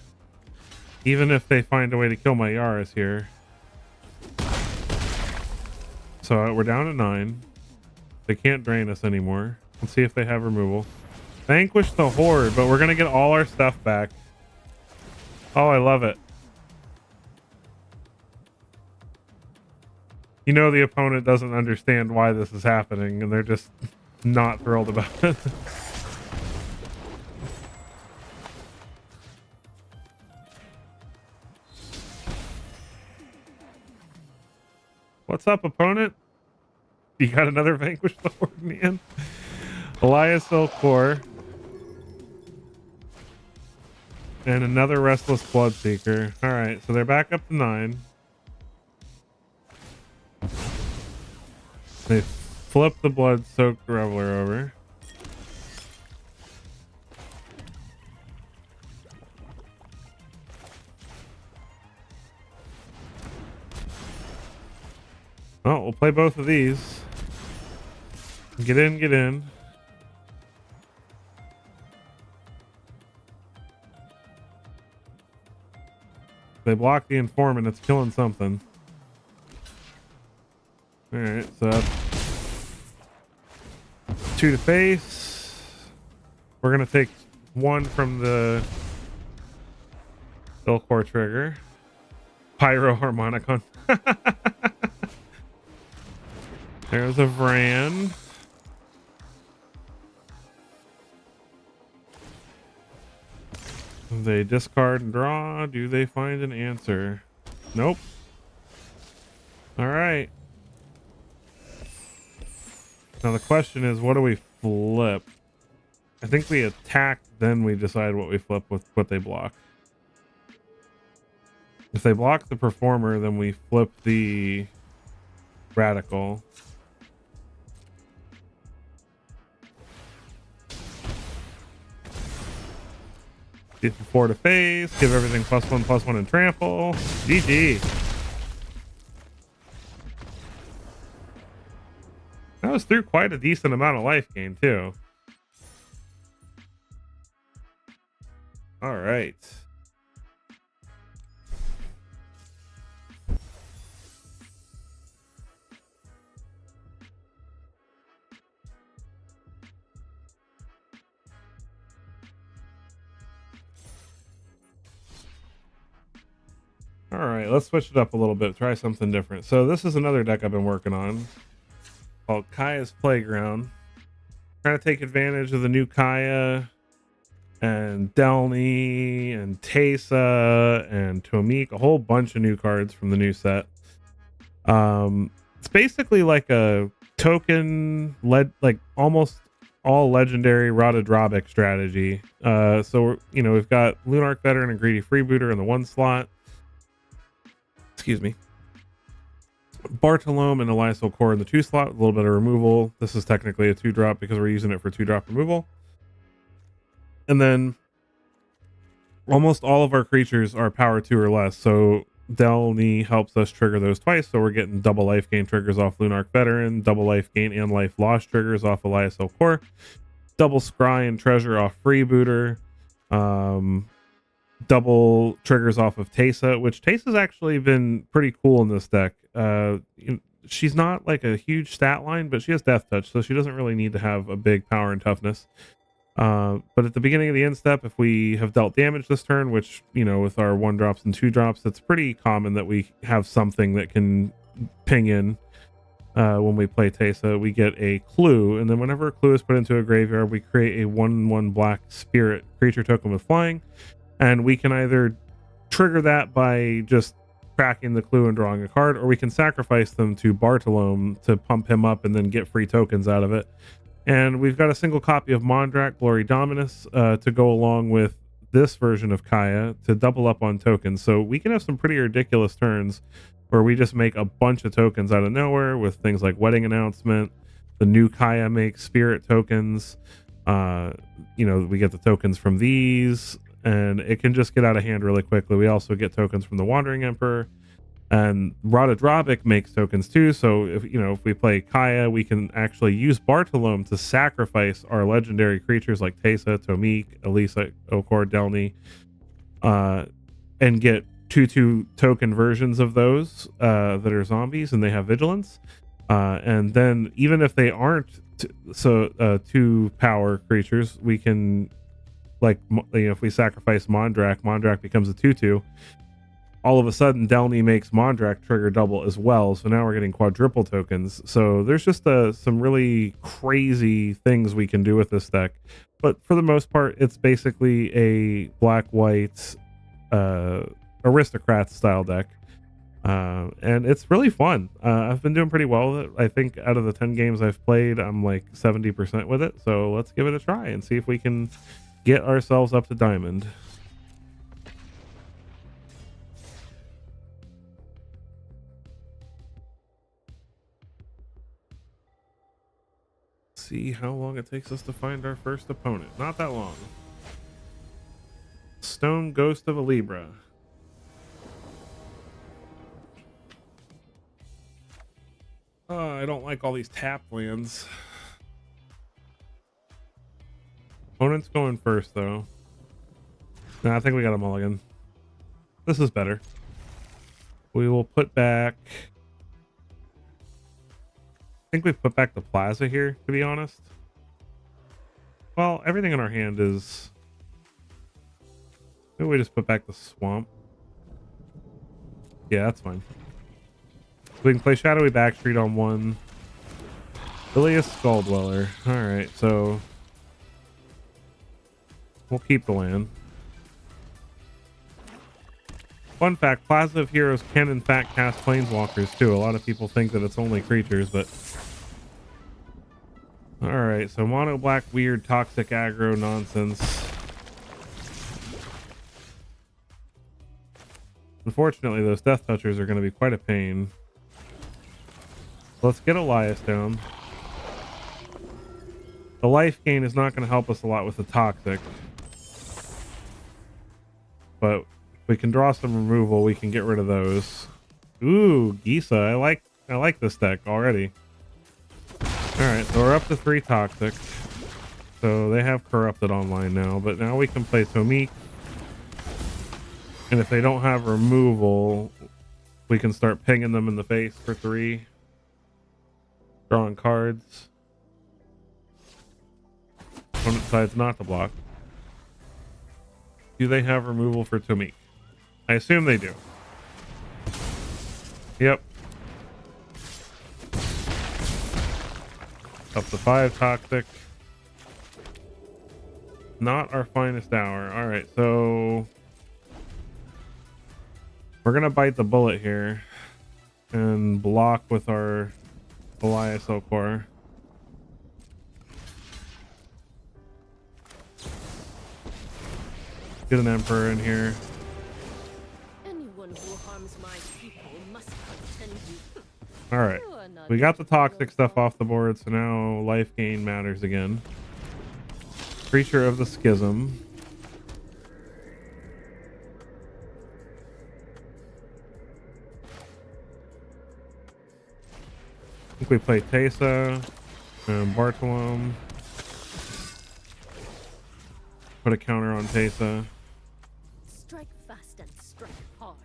Even if they find a way to kill my Yaris here. So we're down to 9. They can't drain us anymore. Let's see if they have removal. Vanquish the Horde, but we're going to get all our stuff back. Oh, I love it. You know the opponent doesn't understand why this is happening, and they're just not thrilled about it. What's up, opponent? You got another Vanquish the Horde in the end? Elias Core. And another Restless Bloodseeker. All right, so they're back up to 9. They flip the Blood-Soaked Reveler over. Oh, we'll play both of these. Get in, get in. They block the Informant, it's killing something. Alright, so that's 2 to face. We're gonna take 1 from the Ilcore trigger. Pyro Harmonicon. There's a Vran. They discard and draw. Do they find an answer? Nope. All right. Now the question is, what do we flip? I think we attack, then we decide what we flip with what they block. If they block the Performer, then we flip the Radical. Get the 4 to face, give everything +1/+1 and trample. GG. That was through quite a decent amount of life gain too. All right. All right, let's switch it up a little bit. Try something different. So this is another deck I've been working on called Kaya's Playground. Trying to take advantage of the new Kaya and Delny and Teysa and Tomik, a whole bunch of new cards from the new set. It's basically like a token like almost all legendary Rada Drobic strategy. So we've got Lunarch Veteran and Greedy Freebooter in the 1 slot. Excuse me. Bartolome and Elias Core in the 2 slot, a little bit of removal. This is technically a 2-drop because we're using it for 2-drop removal. And then almost all of our creatures are power 2 or less. So Delny helps us trigger those twice. So we're getting double life gain triggers off Lunarch Veteran, double life gain and life loss triggers off Elias Core, double scry and treasure off Freebooter, double triggers off of Teysa, which Teysa's actually been pretty cool in this deck. She's not like a huge stat line, but she has Death Touch, so she doesn't really need to have a big power and toughness. But at the beginning of the end step, if we have dealt damage this turn, which, with our 1-drops and 2-drops, it's pretty common that we have something that can ping in. When we play Teysa, we get a clue, and then whenever a clue is put into a graveyard, we create a 1/1 black spirit creature token with flying. And we can either trigger that by just cracking the clue and drawing a card, or we can sacrifice them to Bartolome to pump him up and then get free tokens out of it. And we've got a single copy of Mondrak Glory Dominus to go along with this version of Kaya to double up on tokens. So we can have some pretty ridiculous turns where we just make a bunch of tokens out of nowhere with things like Wedding Announcement. The new Kaya makes spirit tokens. We get the tokens from these, and it can just get out of hand really quickly. We also get tokens from the Wandering Emperor, and Rada Drobic makes tokens too. So if we play Kaya, we can actually use Bartolome to sacrifice our legendary creatures like Teysa, Tomik, Elisa, Okor, Delny, and get 2/2 token versions of those that are zombies and they have vigilance. And then even if they aren't 2 power creatures, we can, if we sacrifice Mondrak becomes a 2/2. All of a sudden Delny makes Mondrak trigger double as well, so now we're getting quadruple tokens. So there's just some really crazy things we can do with this deck, but for the most part it's basically a black-white aristocrat style deck, and it's really fun. I've been doing pretty well with it. I think out of the 10 games I've played, I'm like 70% with it, so let's give it a try and see if we can get ourselves up to diamond. see how long it takes us to find our first opponent. Not that long. Stone Ghost of a Libra. I don't like all these tap lands. Opponent's going first, though. Nah, I think we got a mulligan. This is better. We will put back... I think we put back the Plaza here, to be honest. Well, everything in our hand is... Maybe we just put back the Swamp. Yeah, that's fine. We can play Shadowy Backstreet on one. Ilias Skull Dweller. Alright, so... We'll keep the land. Fun fact, Plaza of Heroes can in fact cast Planeswalkers too. A lot of people think that it's only creatures, but... Alright, so mono black weird toxic aggro nonsense. Unfortunately, those Death Touchers are going to be quite a pain. Let's get Elias down. The life gain is not going to help us a lot with the toxic. But if we can draw some removal, we can get rid of those. Ooh, Gisa. I like this deck already. Alright, so we're up to 3 toxic. So they have Corrupted online now, but now we can play Tomik. And if they don't have removal, we can start pinging them in the face for 3. Drawing cards. Opponent decides not to block. Do they have removal for Tomik? I assume they do. Yep. Up to 5 toxic. Not our finest hour. Alright, so... We're gonna bite the bullet here. And block with our Elias Okor. Get an Emperor in here. Anyone who harms my people must contend you. Alright. We got the toxic stuff off the board, so now life gain matters again. Creature of the Schism. I think we play Teysa and Bartolome. Put a counter on Teysa. Strike fast and strike hard.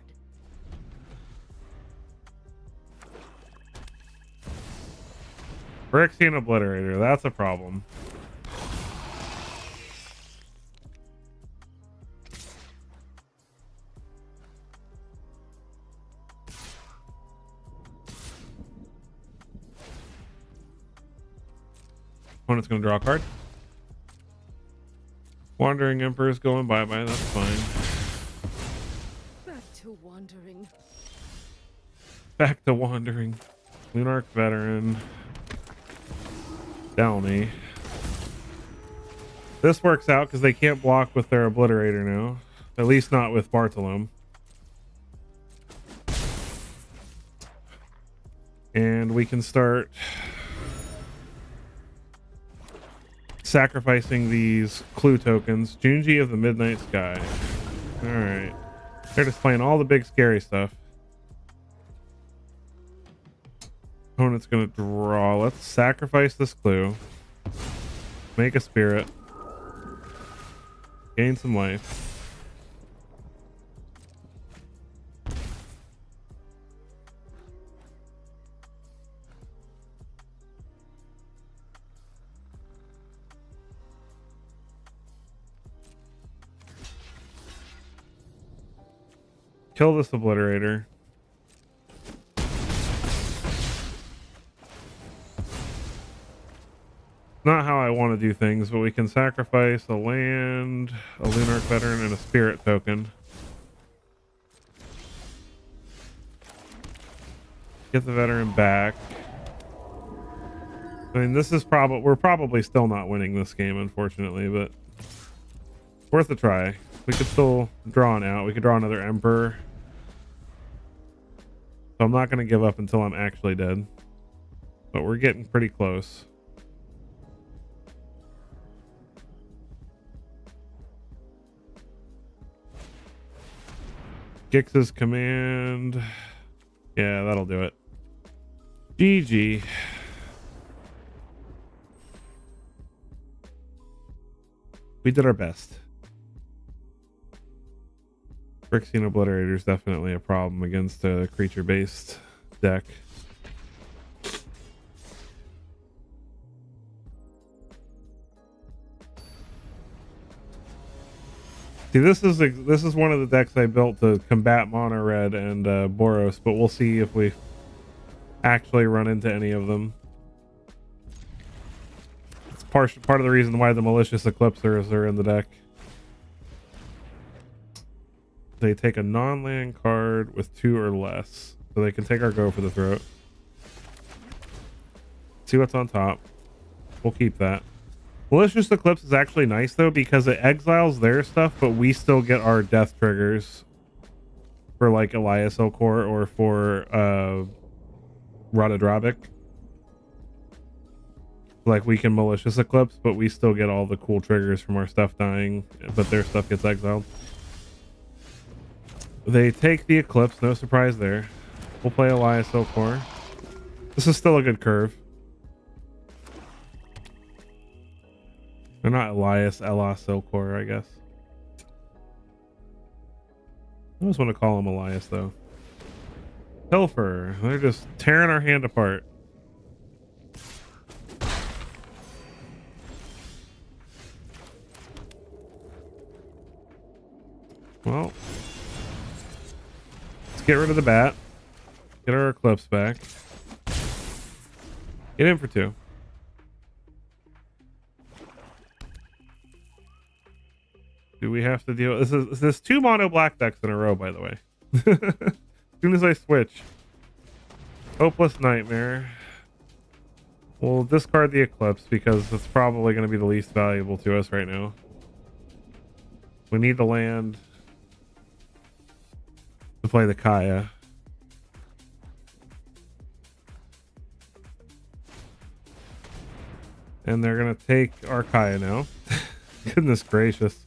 Phyrexian Obliterator, that's a problem. Opponent's gonna draw a card. Wandering Emperor's going bye-bye, that's fine. Back to wandering. Back to wandering. Lunarch Veteran. Downey. This works out because they can't block with their Obliterator now. At least not with Bartolome. And we can start sacrificing these clue tokens. Junji of the Midnight Sky. Alright. They're just playing all the big scary stuff. Opponent's gonna draw. Let's sacrifice this clue. Make a spirit. Gain some life. Kill this Obliterator. Not how I want to do things, but we can sacrifice a land, a Lunarch Veteran, and a Spirit token. Get the Veteran back. I mean, this is we're probably still not winning this game, unfortunately, but worth a try. We could still draw an out. We could draw another Emperor. So I'm not going to give up until I'm actually dead. But we're getting pretty close. Gix's command. Yeah, that'll do it. GG. We did our best. Phyrexian Obliterator is definitely a problem against a creature-based deck. See, this is one of the decks I built to combat Mono Red and Boros, but we'll see if we actually run into any of them. It's part of the reason why the Malicious Eclipsers are in the deck. They take a non-land card with 2 or less, so they can take our Go for the Throat. See what's on top. We'll keep that. Malicious Eclipse is actually nice though because it exiles their stuff, but we still get our death triggers for like Elias Elcor or for Radadrabic. Like we can Malicious Eclipse, but we still get all the cool triggers from our stuff dying, but their stuff gets exiled. They take the Eclipse, no surprise there. We'll play Elias Elcor. This is still a good curve. They're not Elias Elcor, I guess. I always want to call him Elias though. Pilfer, they're just tearing our hand apart. Well, let's get rid of the bat. Get our Eclipse back. Get in for 2. Do we have to deal? This is 2 mono black decks in a row, by the way. As soon as I switch. Hopeless Nightmare. We'll discard the Eclipse because it's probably going to be the least valuable to us right now. We need the land to play the Kaya. And they're going to take our Kaya now. Goodness gracious.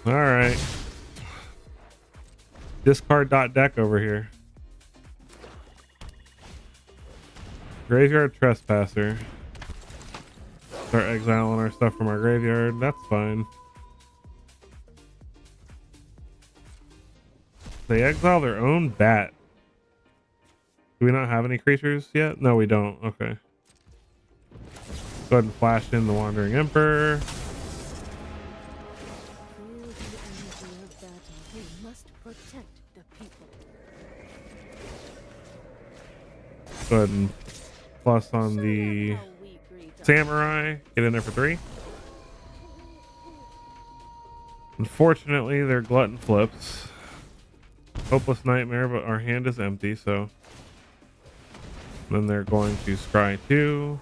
All right. Discard .deck over here. Graveyard Trespasser. Start exiling our stuff from our graveyard. That's fine. They exile their own bat. Do we not have any creatures yet? No, we don't. Okay. Go ahead and flash in the Wandering Emperor. Go ahead and plus on the Samurai. Get in there for 3. Unfortunately, they're Glutton flips. Hopeless Nightmare, but our hand is empty, so then they're going to scry 2.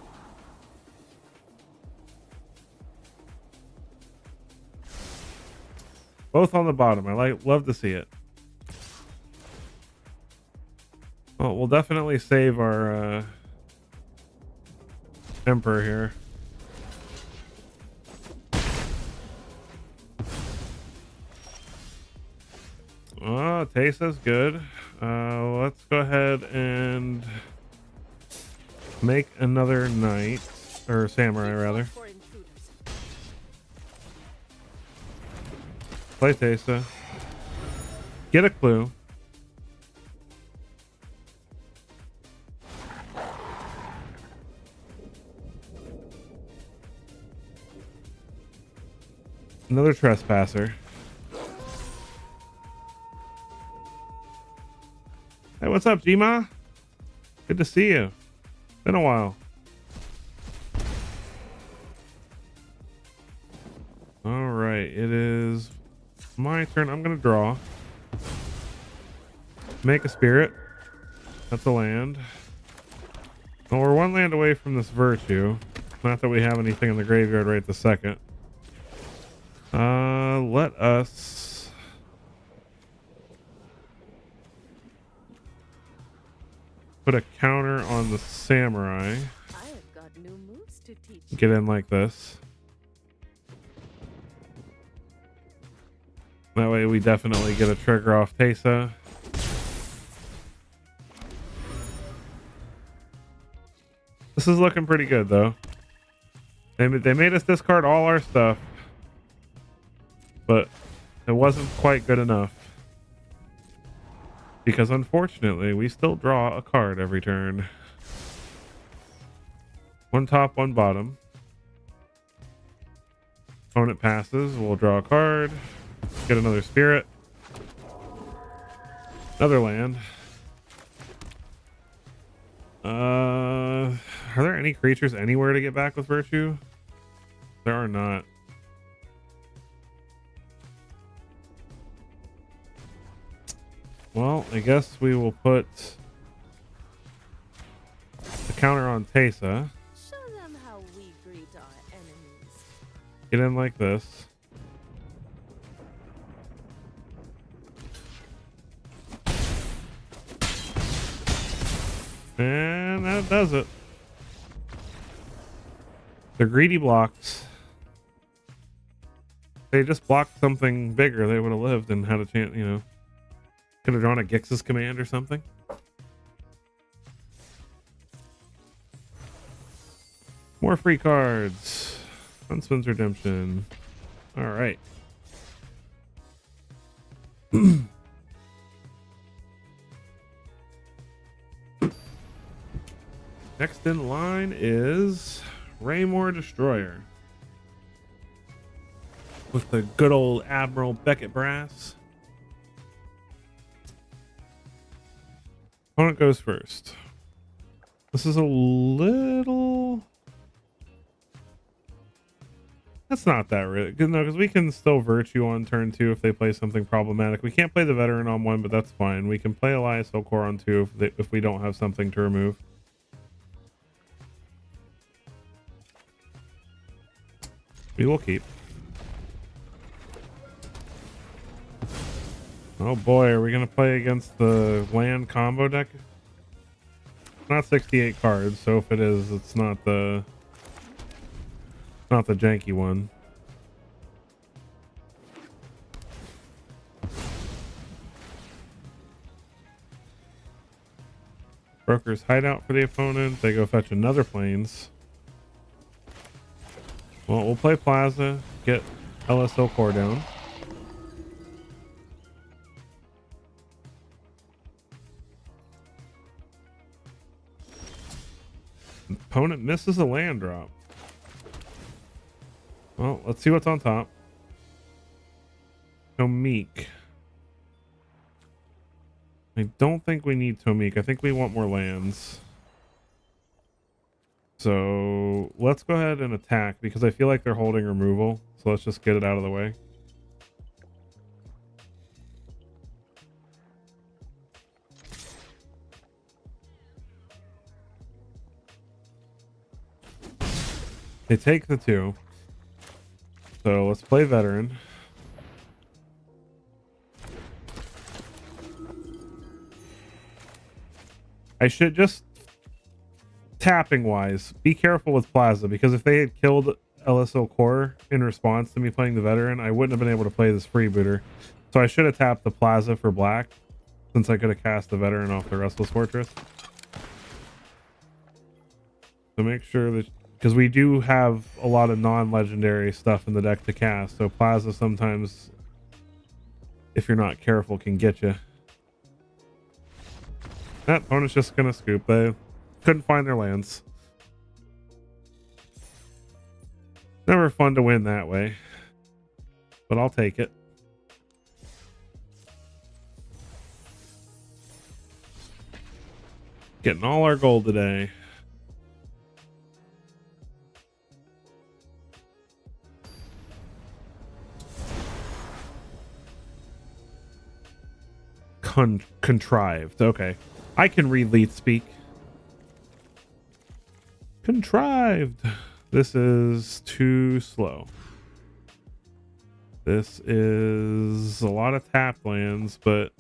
Both on the bottom. Love to see it. Well, we'll definitely save our Emperor here. Oh, Tesa's good. Let's go ahead and make another knight, or samurai rather. Play Tesa. Get a clue. Another Trespasser. Hey, what's up, Gma? Good to see you. Been a while. All right, it is my turn. I'm gonna draw. Make a spirit. That's a land. Well, we're 1 land away from this Virtue. Not that we have anything in the graveyard right this second. Let us put a counter on the Samurai. I have got new moves to teach. Get in like this. That way we definitely get a trigger off Tesa. This is looking pretty good though. They made us discard all our stuff, but it wasn't quite good enough. Because unfortunately, we still draw a card every turn. One top, one bottom. Opponent passes, we'll draw a card. Get another spirit. Another land. Are there any creatures anywhere to get back with Virtue? There are not. Well, I guess we will put the counter on Tesa. Show them how we greet our enemies. Get in like this. And that does it. The greedy blocks. They just blocked something bigger. They would have lived and had a chance, you know. Could have drawn a Gix's command or something. More free cards. Huntsman's Redemption. All right. Next in line is Raymore Destroyer. With the good old Admiral Beckett Brass. Opponent goes first. This is a little... That's not that really good, no, because we can still Virtue on turn 2 if they play something problematic. We can't play the Veteran on 1, but that's fine. We can play Elias Okor on 2 if we don't have something to remove. We will keep. Oh boy, are we going to play against the land combo deck? Not 68 cards, so if it is, it's not the janky one. Broker's Hideout for the opponent. They go fetch another Plains. Well, we'll play Plaza, get LSO Core down. Opponent misses a land drop. Well, let's see what's on top. Tomik. I don't think we need Tomik. I think we want more lands. So let's go ahead and attack because I feel like they're holding removal. So let's just get it out of the way. They take the 2. So let's play Veteran. I should just, tapping wise, be careful with Plaza, because if they had killed LSO Core in response to me playing the Veteran, I wouldn't have been able to play this freebooter. So I should have tapped the Plaza for black, since I could have cast the Veteran off the Restless Fortress. So make sure that, because we do have a lot of non-legendary stuff in the deck to cast, so Plaza sometimes, if you're not careful, can get you. That opponent's just gonna scoop. They couldn't find their lands. Never fun to win that way, but I'll take it. Getting all our gold today. Contrived. Okay. I can read lead speak. Contrived. This is too slow. This is a lot of tap lands, but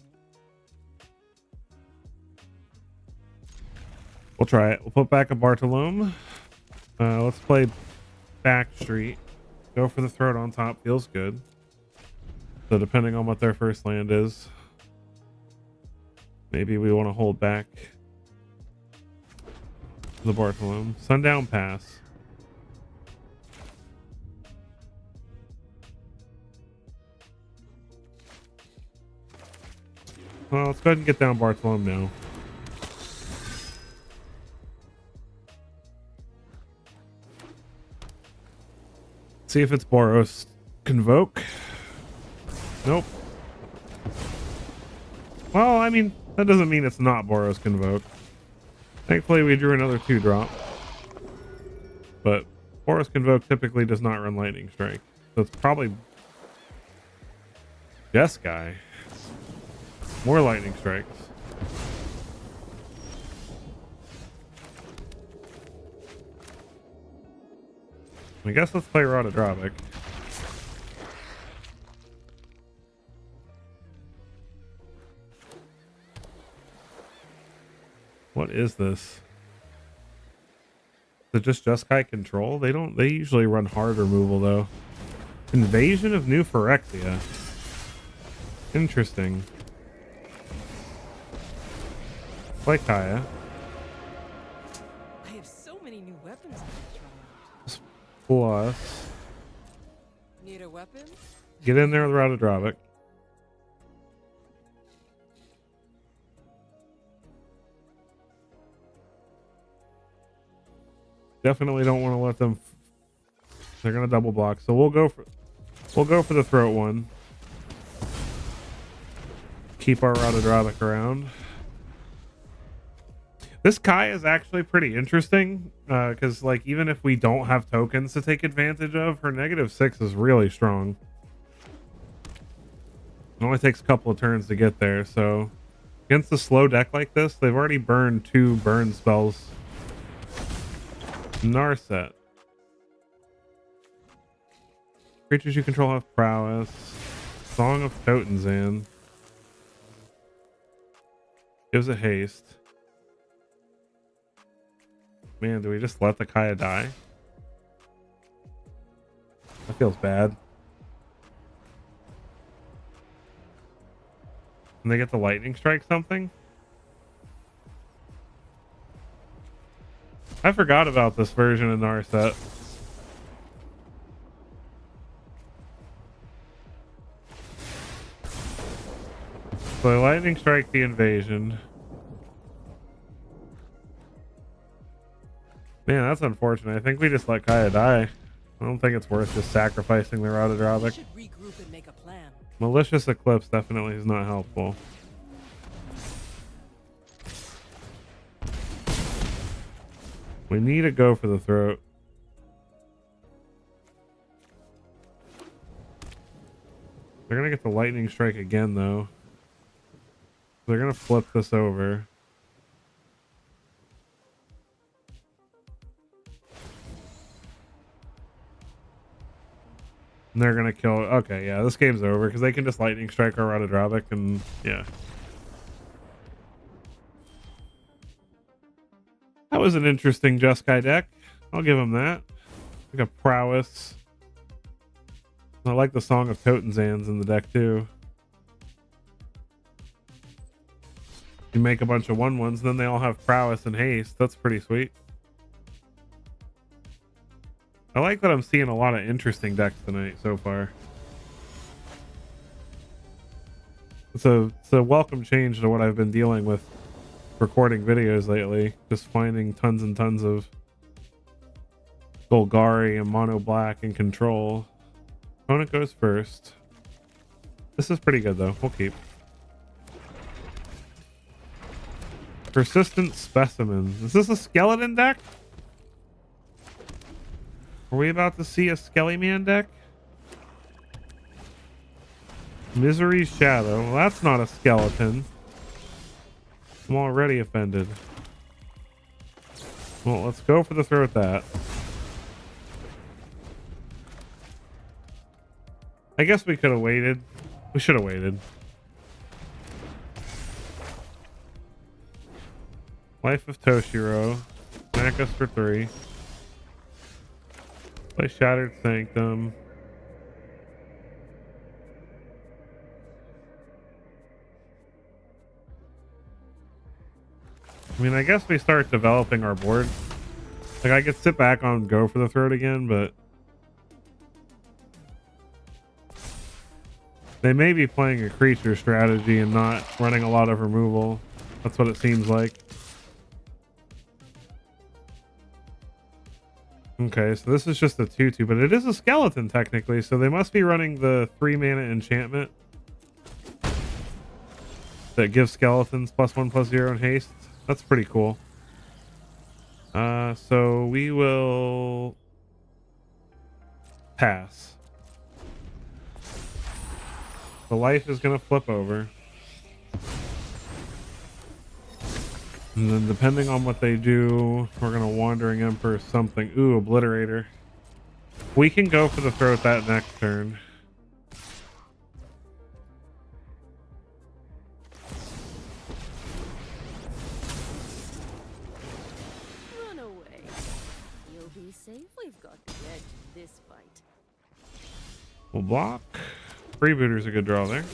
we'll try it. We'll put back a Bartolome. Let's play Backstreet. Go for the throat on top. Feels good. So depending on what their first land is, maybe we want to hold back the Bartolome. Sundown Pass. Well, let's go ahead and get down Bartolome now. See if it's Boros Convoke. Nope. Well, I mean, that doesn't mean it's not Boros Convoke. Thankfully, we drew another 2-drop. But Boros Convoke typically does not run Lightning Strike. So it's probably Jeskai. More Lightning Strikes. I guess let's play Rotodrobic. What is this? Is it just Jeskai control? They usually run hard removal though. Invasion of New Phyrexia. Interesting. Play Kaya. I have so many new weapons to try out. Plus, Need a weapon? get in there with Rotodrobic. Definitely don't want to let them. They're gonna double block, so we'll go for the throat one. Keep our Rotodrobic around. This Kai is actually pretty interesting because, like, even if we don't have tokens to take advantage of, her -6 is really strong. It only takes a couple of turns to get there, so against a slow deck like this, they've already burned 2 burn spells. Narset. Creatures you control have prowess. Song of Totenzan. Gives a haste. Man, do we just let the Kaya die? That feels bad. And they get the lightning strike something? I forgot about this version of Narset. So lightning strike the invasion. Man, that's unfortunate. I think we just let Kaya die. I don't think it's worth just sacrificing the Rotodrobic. Should regroup and make a plan. Malicious Eclipse definitely is not helpful. We need to go for the throat. They're gonna get the lightning strike again though. They're gonna flip this over. And they're gonna kill. Okay, yeah, this game's over because they can just lightning strike our Rotodrobic and yeah. That was an interesting Jeskai deck. I'll give him that. Like a prowess. I like the Song of Totenzans in the deck too. You make a bunch of 1/1s, then they all have prowess and haste. That's pretty sweet. I like that I'm seeing a lot of interesting decks tonight so far. It's a welcome change to what I've been dealing with recording videos lately. Just finding tons and tons of Golgari and Mono Black and Control. Opponent goes first. This is pretty good though. We'll keep. Persistent Specimen. Is this a skeleton deck? Are we about to see a Skelly Man deck? Misery's Shadow. Well, that's not a skeleton. I'm already offended. Well, let's go for the throw at that. I guess we could have waited. We should have waited. Life of Toshiro. Smack us for 3. Play Shattered Sanctum. I mean, I guess we start developing our board. Like, I could sit back on go for the throat again, but they may be playing a creature strategy and not running a lot of removal. That's what it seems like. Okay, so this is just a 2/2, but it is a skeleton technically, so they must be running the 3-mana enchantment that gives skeletons +1/+0 in haste. That's pretty cool. So we will pass. The life is gonna flip over. And then depending on what they do, we're gonna Wandering Emperor something. Ooh, Obliterator. We can go for the throat that next turn. Run away. You'll be safe. We've got the edge in this fight. We'll block. Freebooter's a good draw there.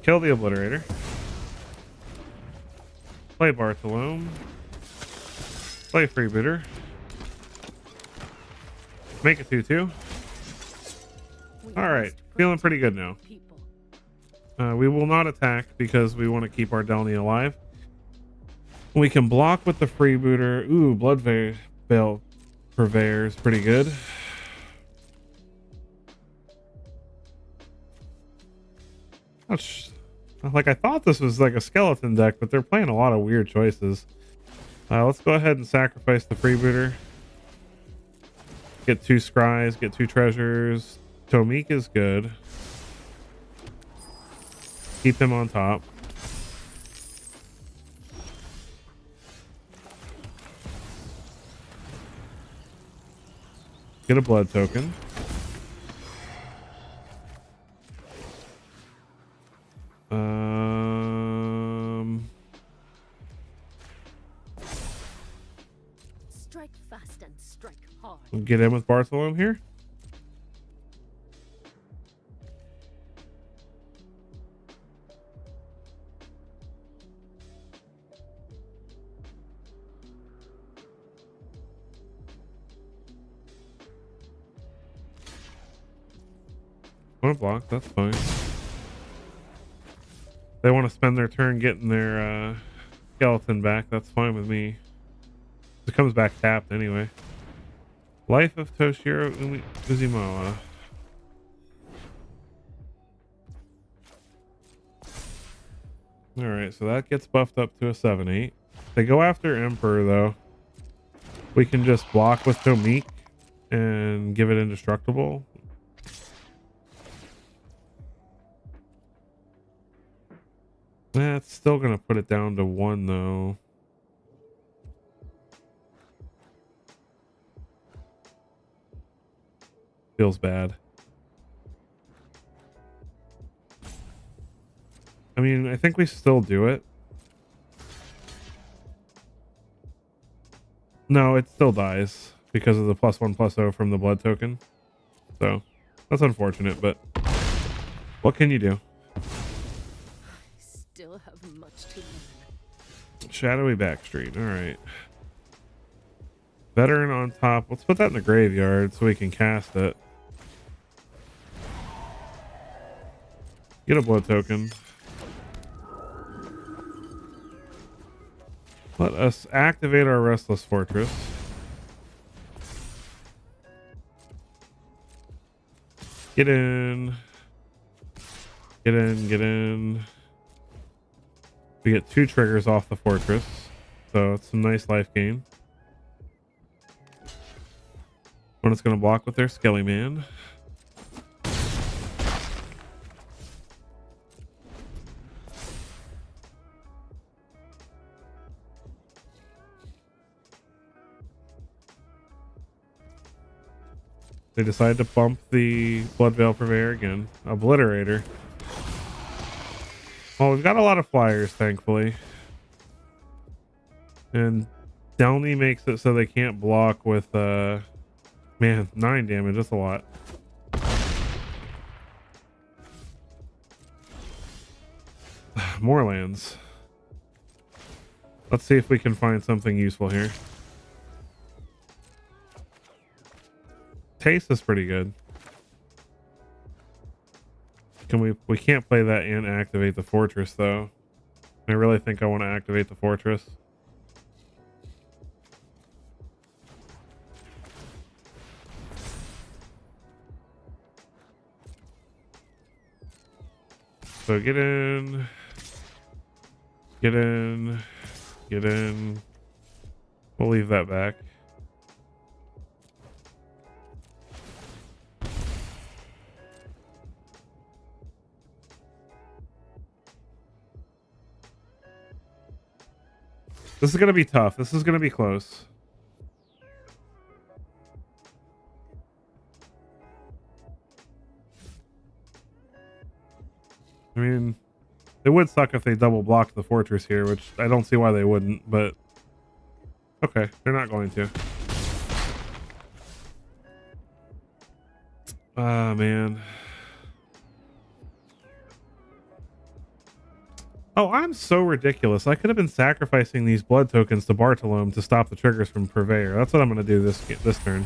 Kill the Obliterator. Play Bartholome. Play Freebooter. Make it 2/2. All right, feeling pretty good now. We will not attack because we want to keep our Delny alive. We can block with the Freebooter. Ooh, Bloodveil Purveyor is pretty good. Like, I thought this was like a skeleton deck, but they're playing a lot of weird choices. Let's go ahead and sacrifice the Freebooter. Get 2 scries, get 2 treasures. Tomik is good. Keep him on top. Get a blood token. Strike fast and strike hard. We'll get in with Bartholome here. Want to block? That's fine. They want to spend their turn getting their skeleton back. That's fine with me. It comes back tapped anyway. Life of Toshiro Uzimawa. Alright, so that gets buffed up to a 7/8. They go after Emperor though. We can just block with Tomik and give it indestructible. That's still gonna put it down to 1 though. Feels bad. I mean, I think we still do it. No, it still dies because of the +1/+0 from the blood token. So that's unfortunate, but what can you do? Still have much to learn. Shadowy Backstreet. All right. Veteran on top. Let's put that in the graveyard so we can cast it. Get a blood token. Let us activate our Restless Fortress. Get in. Get in, get in. We get 2 triggers off the fortress. So it's some nice life gain. One is going to block with their Skelly Man. They decide to bump the Bloodveil Purveyor again. Obliterator. Well, we've got a lot of flyers, thankfully. And Delny makes it so they can't block with, man, 9 damage. That's a lot. More lands. Let's see if we can find something useful here. Taste is pretty good. We can't play that and activate the fortress though. I really think I want to activate the fortress. So get in. Get in. Get in. We'll leave that back. This is going to be tough. This is going to be close. I mean, it would suck if they double blocked the fortress here, which I don't see why they wouldn't, but okay, they're not going to. Ah, man. Oh, I'm so ridiculous. I could have been sacrificing these blood tokens to Bartolome to stop the triggers from Purveyor. That's what I'm going to do this turn.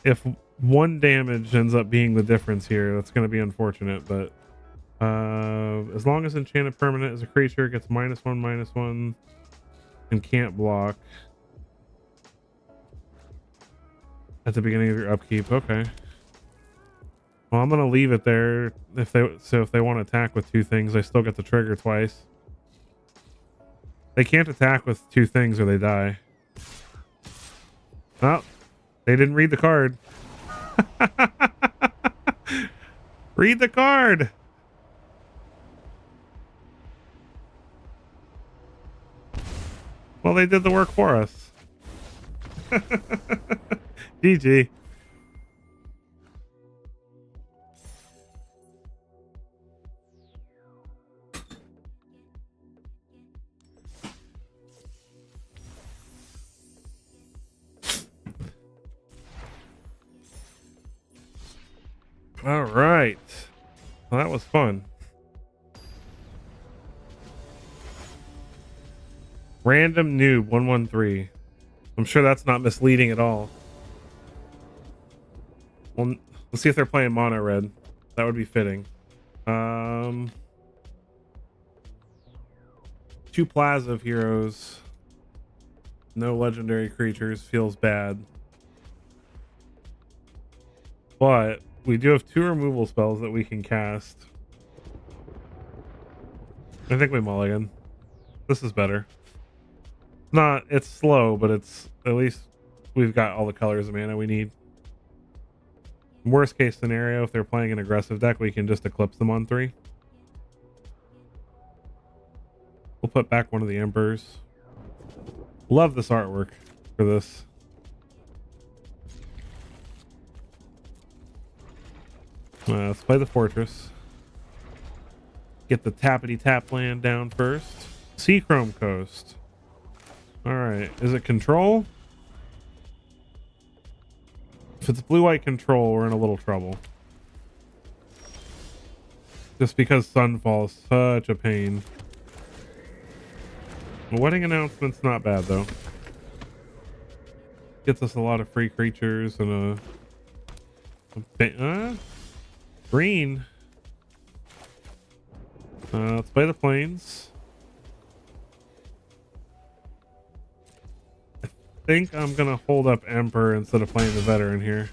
If one damage ends up being the difference here, that's going to be unfortunate, but as long as enchanted permanent is a creature, it gets -1/-1 and can't block at the beginning of your upkeep. Okay. Well, I'm gonna leave it there. If they want to attack with two things, they still get the trigger twice. They can't attack with two things or they die. Oh, they didn't read the card. Read the card. Well, they did the work for us. GG. All right. Well, that was fun. Random noob 113. I'm sure that's not misleading at all. Well, let's see if they're playing mono red. That would be fitting. 2 Plaza of heroes. No legendary creatures. Feels bad. But we do have 2 removal spells that we can cast. I think we mulligan. This is better. It's slow, but it's at least we've got all the colors of mana we need. Worst case scenario, if they're playing an aggressive deck, we can just eclipse them on 3. We'll put back one of the Emperors. Love this artwork for this. Let's play the fortress. Get the tappity tap land down first. Sea Chrome Coast. Alright, is it control? If it's blue-white control, we're in a little trouble. Just because Sunfall is such a pain. The wedding announcement's not bad, though. Gets us a lot of free creatures and green. Let's play the plains. I think I'm gonna hold up Emperor instead of playing the veteran here.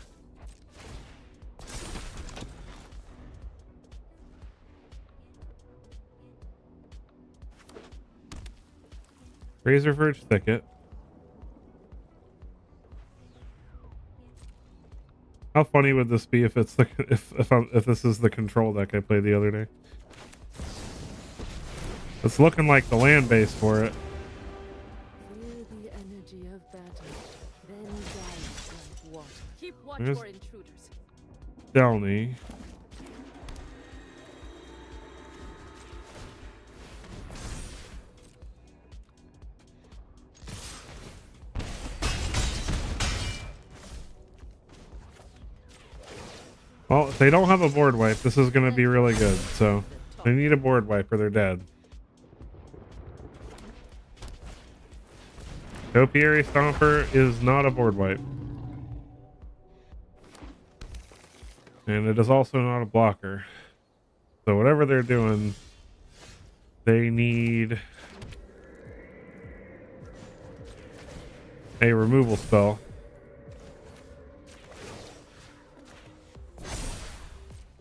Razor Verge Thicket. How funny would this be if it's the if this is the control deck I played the other day? It's looking like the land base for it. Feel the energy of battle, then dive like water. Keep watch There's for intruders. Delny. Well, if they don't have a board wipe, this is going to be really good. So they need a board wipe or they're dead. Topiary Stomper is not a board wipe. And it is also not a blocker. So whatever they're doing, they need a removal spell.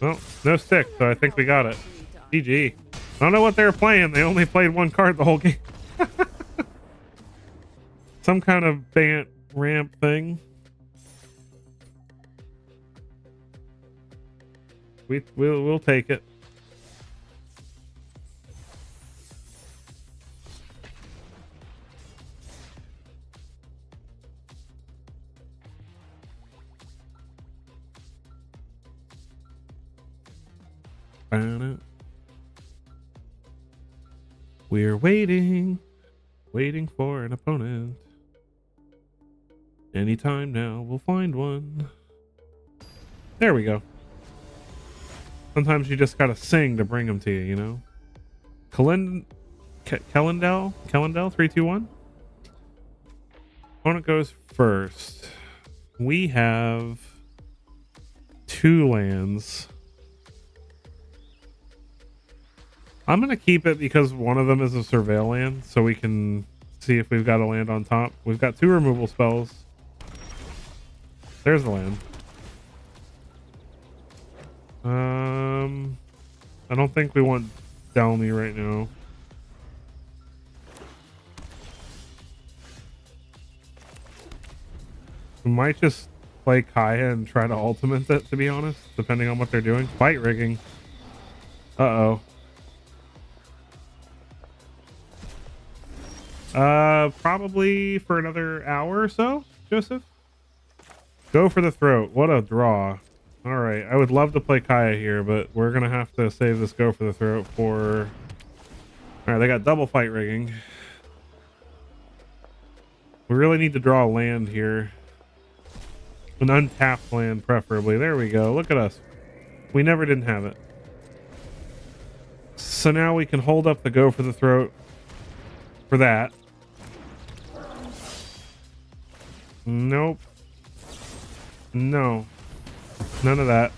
Well, no stick, so I think we got it. GG. I don't know what they were playing. They only played one card the whole game. Some kind of Bant ramp thing. We'll take it. We're waiting for an opponent. Anytime now, we'll find one. There we go. Sometimes you just gotta sing to bring them to you, you know? Kellendel 321. Opponent goes first. We have 2 lands. I'm going to keep it because one of them is a surveil land, so we can see if we've got a land on top. We've got 2 removal spells. There's the land. I don't think we want Delny right now. We might just play Kaya and try to ultimate it, to be honest, depending on what they're doing. Fight rigging. Uh-oh. Probably for another hour or so, Joseph. Go for the throat. What a draw. All right. I would love to play Kaya here, but we're going to have to save this go for the throat for... All right. They got double fight rigging. We really need to draw a land here. An untapped land, preferably. There we go. Look at us. We never didn't have it. So now we can hold up the go for the throat for that. Nope. No. None of that.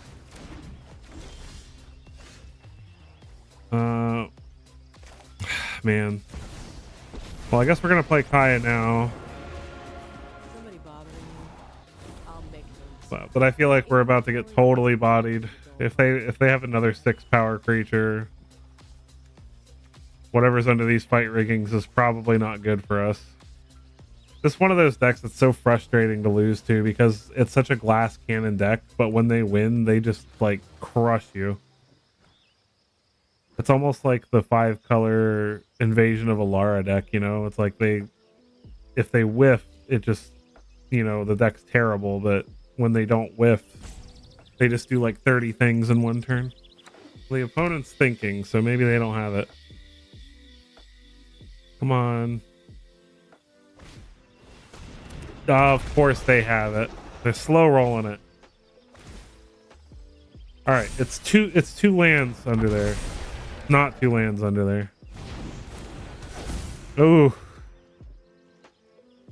Man. Well, I guess we're gonna play Kaya now. Somebody bothering me. I'll make them. But I feel like we're about to get totally bodied. If they have another 6 power creature, whatever's under these fight riggings is probably not good for us. This is one of those decks that's so frustrating to lose to because it's such a glass cannon deck, but when they win, they just like crush you. It's almost like the 5-color Invasion of Alara deck, you know? It's like if they whiff, it just, you know, the deck's terrible, but when they don't whiff, they just do like 30 things in one turn. The opponent's thinking, so maybe they don't have it. Come on. Of course they have it. They're slow rolling it. All right, it's two lands under there. Not 2 lands under there. Oh.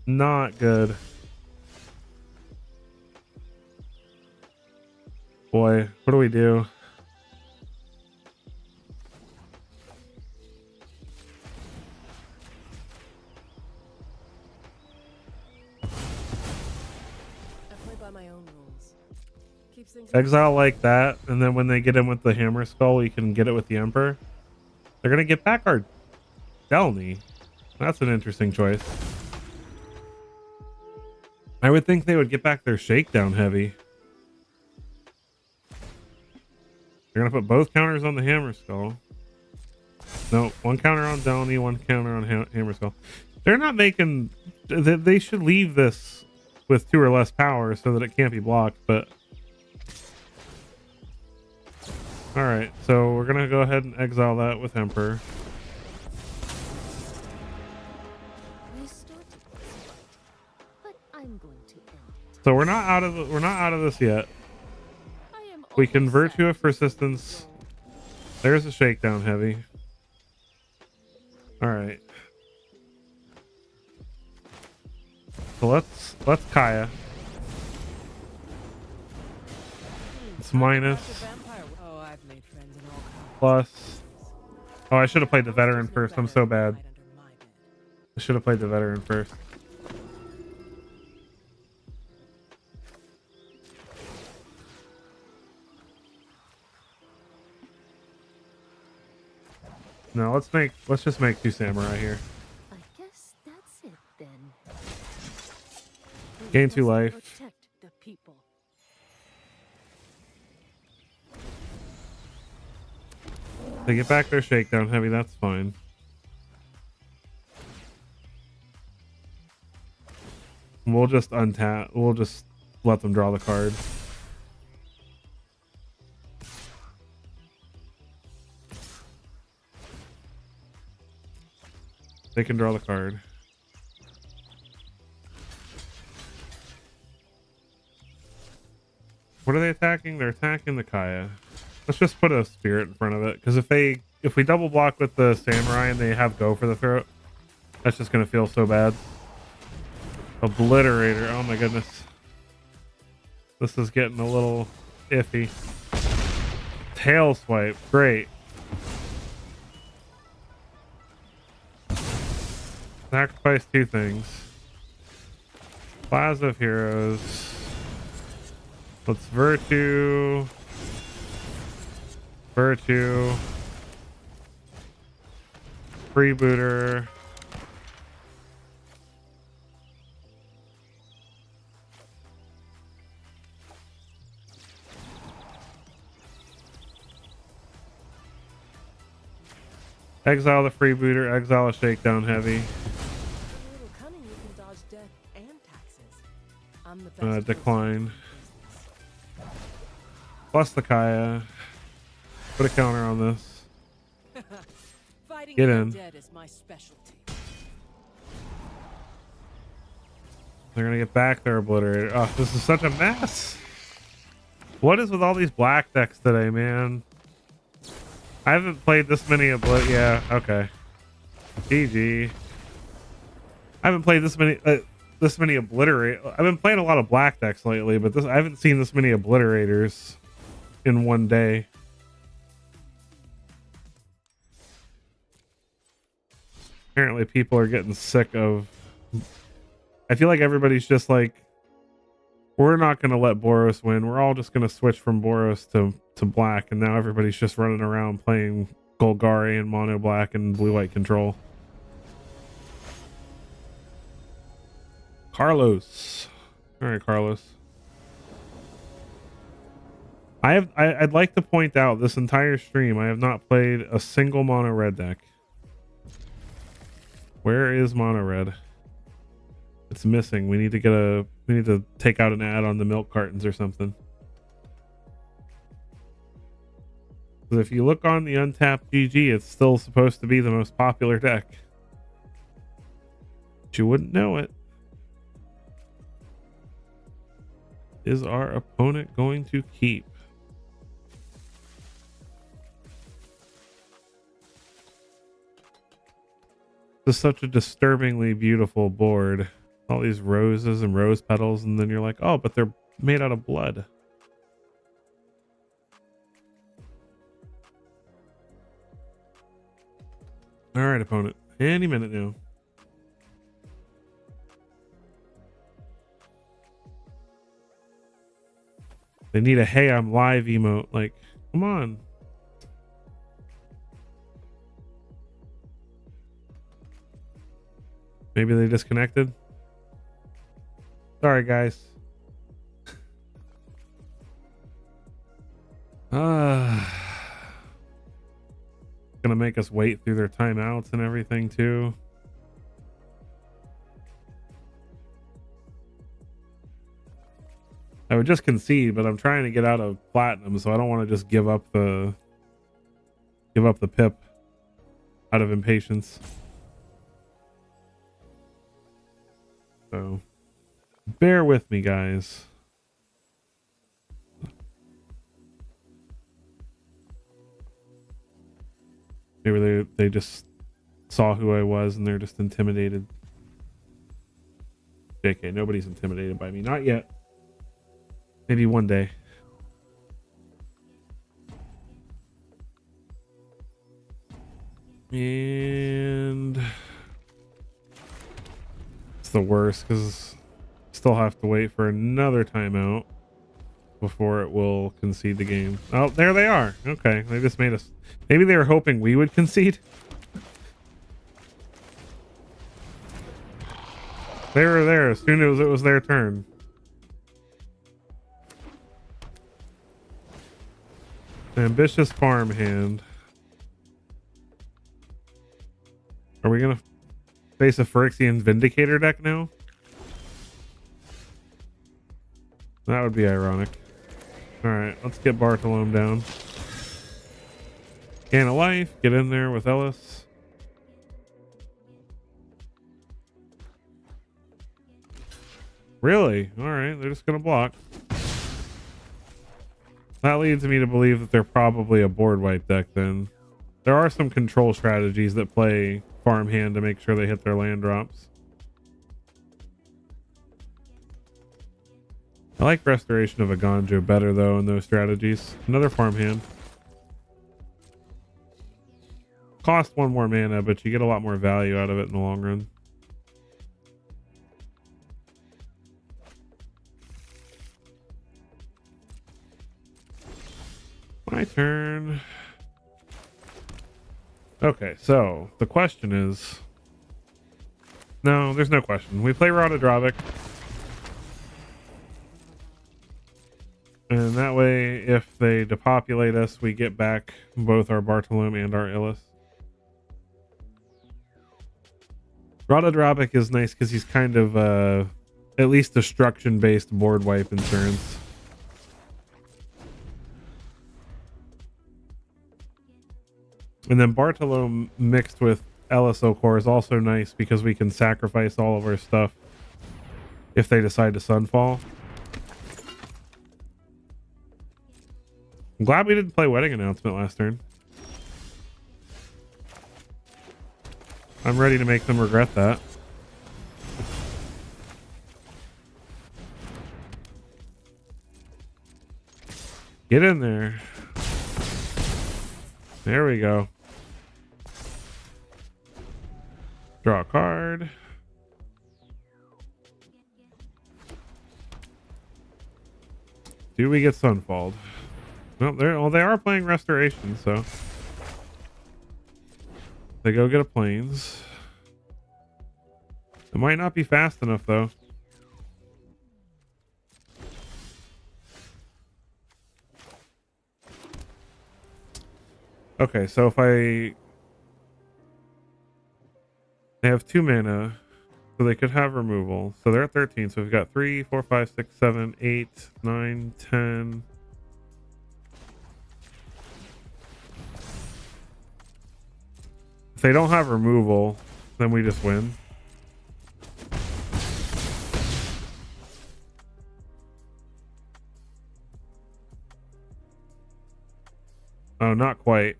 Not good. Boy, what do we do? Exile like that, and then when they get in with the Hammer Skull, you can get it with the Emperor. They're gonna get back our Delny. That's an interesting choice. I would think they would get back their Shakedown Heavy. They're gonna put both counters on the Hammer Skull. No, 1 counter on Delny, 1 counter on Hammer Skull. They're not making... They should leave this with 2 or less power so that it can't be blocked, but... Alright, so we're gonna go ahead and exile that with Emperor. So we're not out of this yet. we can Virtue of Persistence. There's a Shakedown Heavy. All right. So let's Kaya. It's minus plus. Oh, I should have played the veteran first. I'm so bad. I should have played the veteran first. No, let's just make 2 samurai here. I guess that's it then. Gain 2 life. Protect the people. They get back their Shakedown Heavy, that's fine. We'll just untap. We'll just let them draw the card. They can draw the card. What are they attacking? They're attacking the Kaya. Let's just put a spirit in front of it, because if we double block with the samurai and they have go for the throat, that's just gonna feel so bad. Obliterator. Oh my goodness. This is getting a little iffy. Tail swipe. Great. Sacrifice 2 things. Plaza of Heroes. Let's Virtue. Virtue. Freebooter. Exile the Freebooter, exile a Shakedown Heavy. Decline. Plus the Kaya. Put a counter on this. Get in. They're gonna get back their Obliterator. Oh, this is such a mess. What is with all these black decks today, man? I haven't played this many yeah, okay. GG. I haven't played this many Obliterate. I've been playing a lot of black decks lately, but I haven't seen this many Obliterators in one day. Apparently people are getting sick of... I feel like everybody's just like, we're not going to let Boros win. We're all just going to switch from Boros to black, and now everybody's just running around playing Golgari and mono black and blue white control. Carlos. All right, Carlos. I'd like to point out this entire stream I have not played a single mono red deck. Where is mono red? It's missing. We need to take out an ad on the milk cartons or something. Because if you look on the Untapped GG, it's still supposed to be the most popular deck. But you wouldn't know it. Is our opponent going to keep? This is such a disturbingly beautiful board. All these roses and rose petals, and then you're like, oh, but they're made out of blood. All right, opponent. Any minute now. They need a "Hey, I'm live" emote. Like, come on. Maybe they disconnected. Sorry, guys. Gonna make us wait through their timeouts and everything too. I would just concede, but I'm trying to get out of platinum, so I don't want to just give up the pip out of impatience. So bear with me, guys. Maybe they just saw who I was and they're just intimidated. JK, nobody's intimidated by me. Not yet. Maybe one day. And it's the worst because still have to wait for another timeout before it will concede the game. Oh, there they are. Okay, they just made us. Maybe they were hoping we would concede. They were there as soon as it was their turn. Ambitious farmhand. Are we gonna face a Phyrexian Vindicator deck now? That would be ironic. Alright, let's get Bartolome down. Gain a life, get in there with Ellis. Really? Alright, they're just gonna block. That leads me to believe that they're probably a board wipe deck then. There are some control strategies that play farmhand to make sure they hit their land drops. I like Restoration of a Ganjo better though in those strategies. Another farmhand. Cost one more mana, but you get a lot more value out of it in the long run. My turn. Okay, so the question is... No, there's no question. We play Rhododravic. And that way, if they depopulate us, we get back both our Bartolome and our Illis. Rhododravic is nice because he's kind of at least destruction-based board wipe insurance. And then Bartolome mixed with Ellis Okor is also nice because we can sacrifice all of our stuff if they decide to Sunfall. I'm glad we didn't play Wedding Announcement last turn. I'm ready to make them regret that. Get in there. There we go. Draw a card. Do we get Sunfalled? Well, they are playing Restoration, so they go get a Plains. It might not be fast enough, though. Okay, so if they have 2 mana, so they could have removal. So they're at 13. So we've got 3, 4, 5, 6, 7, 8, 9, 10. If they don't have removal, then we just win. Oh, not quite.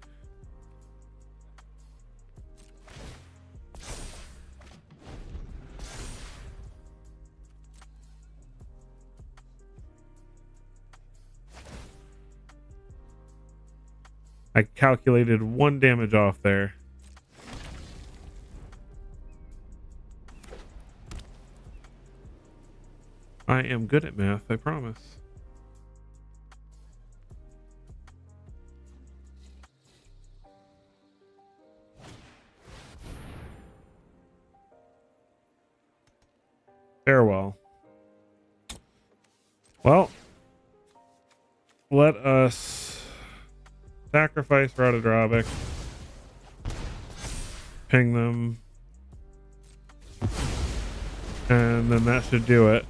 I calculated 1 damage off there. I am good at math, I promise. Farewell. Well, let us sacrifice Rhododravic. Ping them. And then that should do it.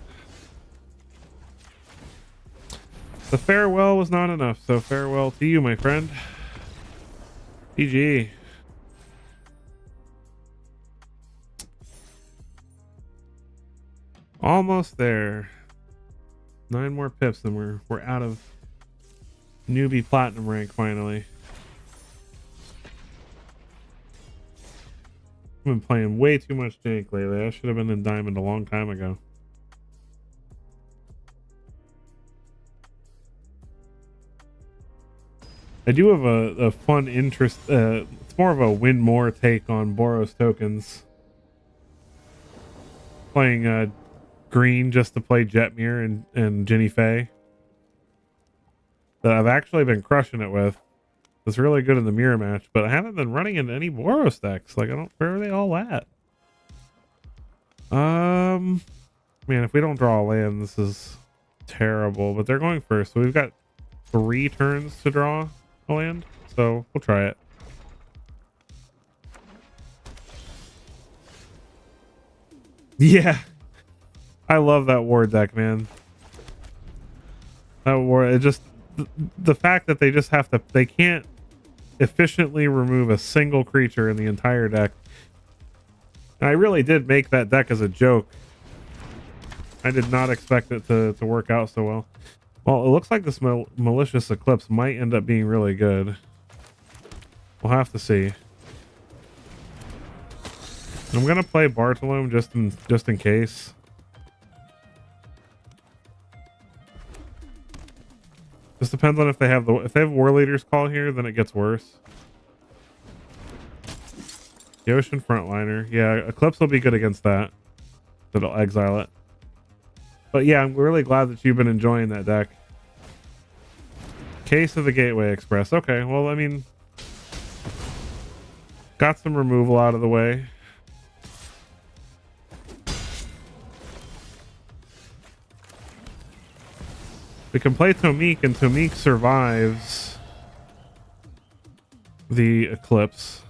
The farewell was not enough, so farewell to you, my friend. GG. Almost there. 9 more pips and we're out of newbie platinum rank finally. I've been playing way too much Jank lately. I should have been in Diamond a long time ago. I do have a fun interest. It's more of a win more take on Boros tokens. Playing green just to play Jetmir and Ginny Faye. That I've actually been crushing it with. It's really good in the mirror match, but I haven't been running into any Boros decks. Like, where are they all at? Man, if we don't draw a land, this is terrible. But they're going first, so we've got 3 turns to draw a land. So we'll try it. Yeah, I love that war deck, man. That war, it just the fact that they just have to, they can't efficiently remove a single creature in the entire deck. I really did make that deck as a joke. I did not expect it to work out so well. Well, it looks like this malicious eclipse might end up being really good. We'll have to see. I'm gonna play Bartolome just in case. Just depends on if they have War Leader's Call here, then it gets worse. The Ocean Frontliner. Yeah, Eclipse will be good against that. It'll exile it. But yeah, I'm really glad that you've been enjoying that deck. Case of the Gateway Express. Okay, well, I mean, got some removal out of the way. We can play Tomik, and Tomik survives the Eclipse.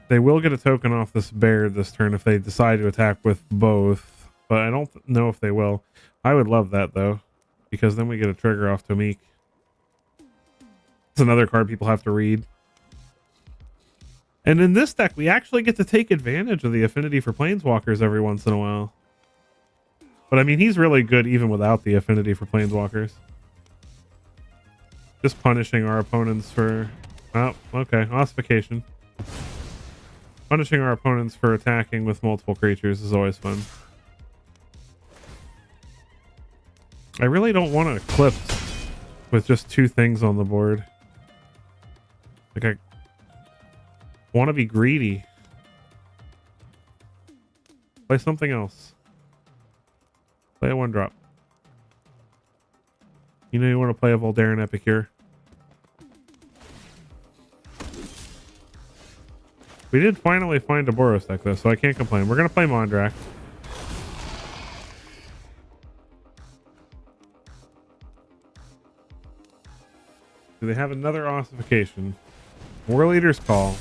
They will get a token off this Baird this turn if they decide to attack with both, but I don't know if they will. I would love that, though, because then we get a trigger off Tomik. It's another card people have to read. And in this deck, we actually get to take advantage of the affinity for Planeswalkers every once in a while. But I mean, he's really good even without the affinity for Planeswalkers. Just punishing our opponents for... Oh, okay. Ossification. Punishing our opponents for attacking with multiple creatures is always fun. I really don't want to Eclipse with just 2 things on the board. Like, I want to be greedy. Play something else. Play a 1-drop. You know you want to play a Voldaren Epicure. We did finally find a Boros deck, though, so I can't complain. We're going to play Mondrak. Do they have another ossification? War Leader's Call.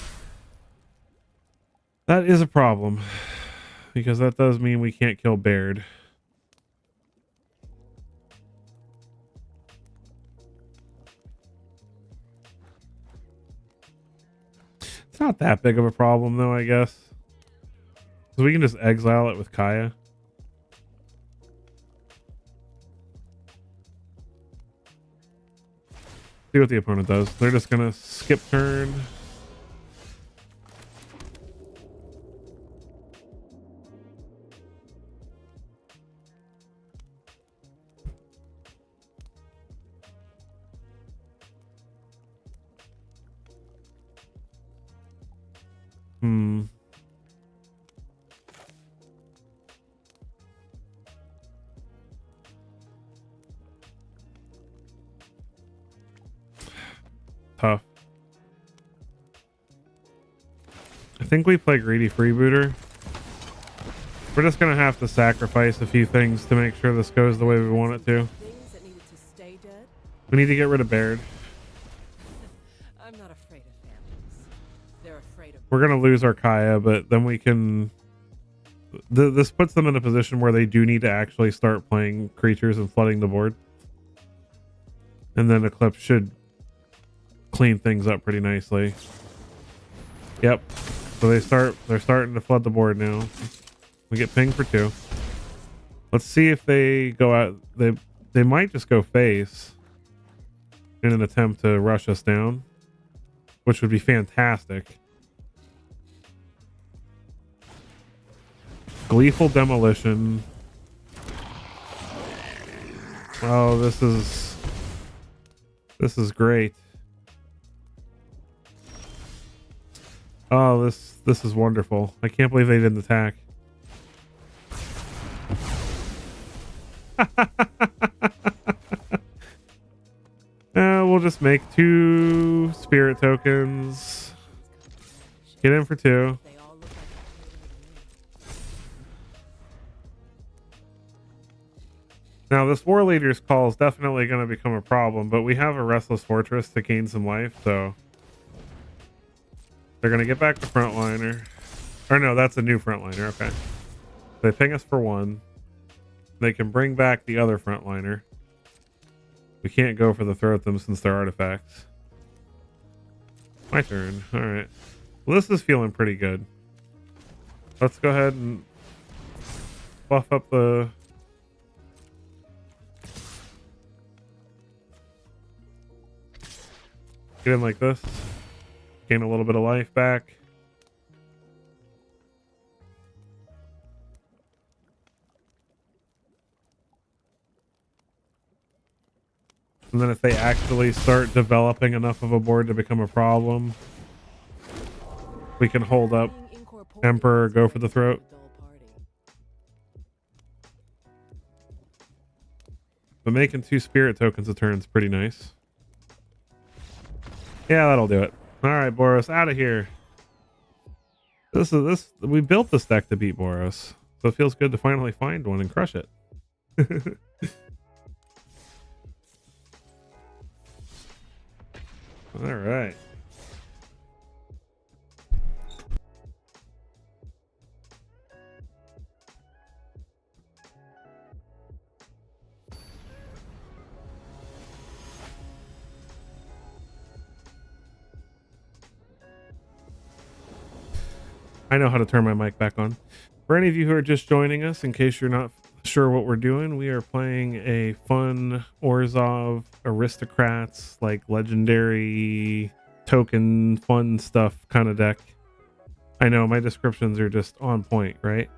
That is a problem, because that does mean we can't kill Baird. It's not that big of a problem, though, I guess. So we can just exile it with Kaya. See what the opponent does. They're just gonna skip turn. Tough. I think we play Greedy Freebooter. We're just gonna have to sacrifice a few things to make sure this goes the way we want it to. We need to get rid of Baird. I'm not afraid of families. They're afraid of... We're gonna lose our Kaya, but then we can... This puts them in a position where they do need to actually start playing creatures and flooding the board. And then Eclipse should clean things up pretty nicely. Yep. So they're starting to flood the board now. We get pinged for 2. Let's see if they go out. They might just go face in an attempt to rush us down. which would be fantastic. Gleeful Demolition. Oh, this is great. Oh, this is wonderful. I can't believe they didn't attack. We'll just make 2 spirit tokens. Get in for 2. Now, this War Leader's call is definitely going to become a problem, but we have a Restless Fortress to gain some life, so they're going to get back to Frontliner. Or no, that's a new Frontliner. Okay. They ping us for 1. They can bring back the other Frontliner. We can't go for the throw at them since they're artifacts. My turn. All right. Well, this is feeling pretty good. Let's go ahead and buff up the... Get in like this. Gain a little bit of life back. And then if they actually start developing enough of a board to become a problem, we can hold up Emperor, go for the throat. But making 2 spirit tokens a turn is pretty nice. Yeah, that'll do it. All right, Boros, out of here. We built this deck to beat Boros, so it feels good to finally find one and crush it. All right. I know how to turn my mic back on. For any of you who are just joining us, in case you're not sure what we're doing, we are playing a fun Orzhov Aristocrats, like legendary token fun stuff kind of deck. I know my descriptions are just on point, right?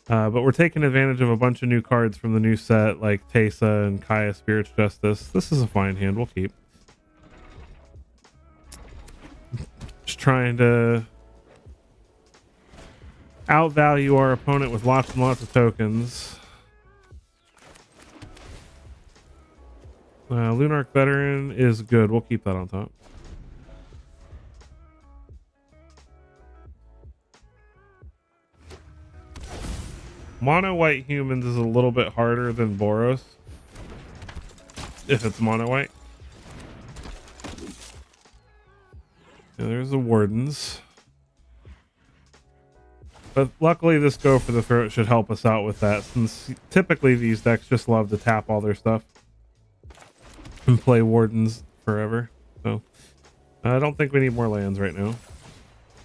But we're taking advantage of a bunch of new cards from the new set, like Teysa and Kaya Spirit's Justice. This is a fine hand. We'll keep. Just trying to outvalue our opponent with lots and lots of tokens. Lunarch Veteran is good. We'll keep that on top. Mono white humans is a little bit harder than Boros if it's mono white. Yeah, there's the Wardens. But luckily this go for the throat should help us out with that, since typically these decks just love to tap all their stuff and play Wardens forever. So I don't think we need more lands right now.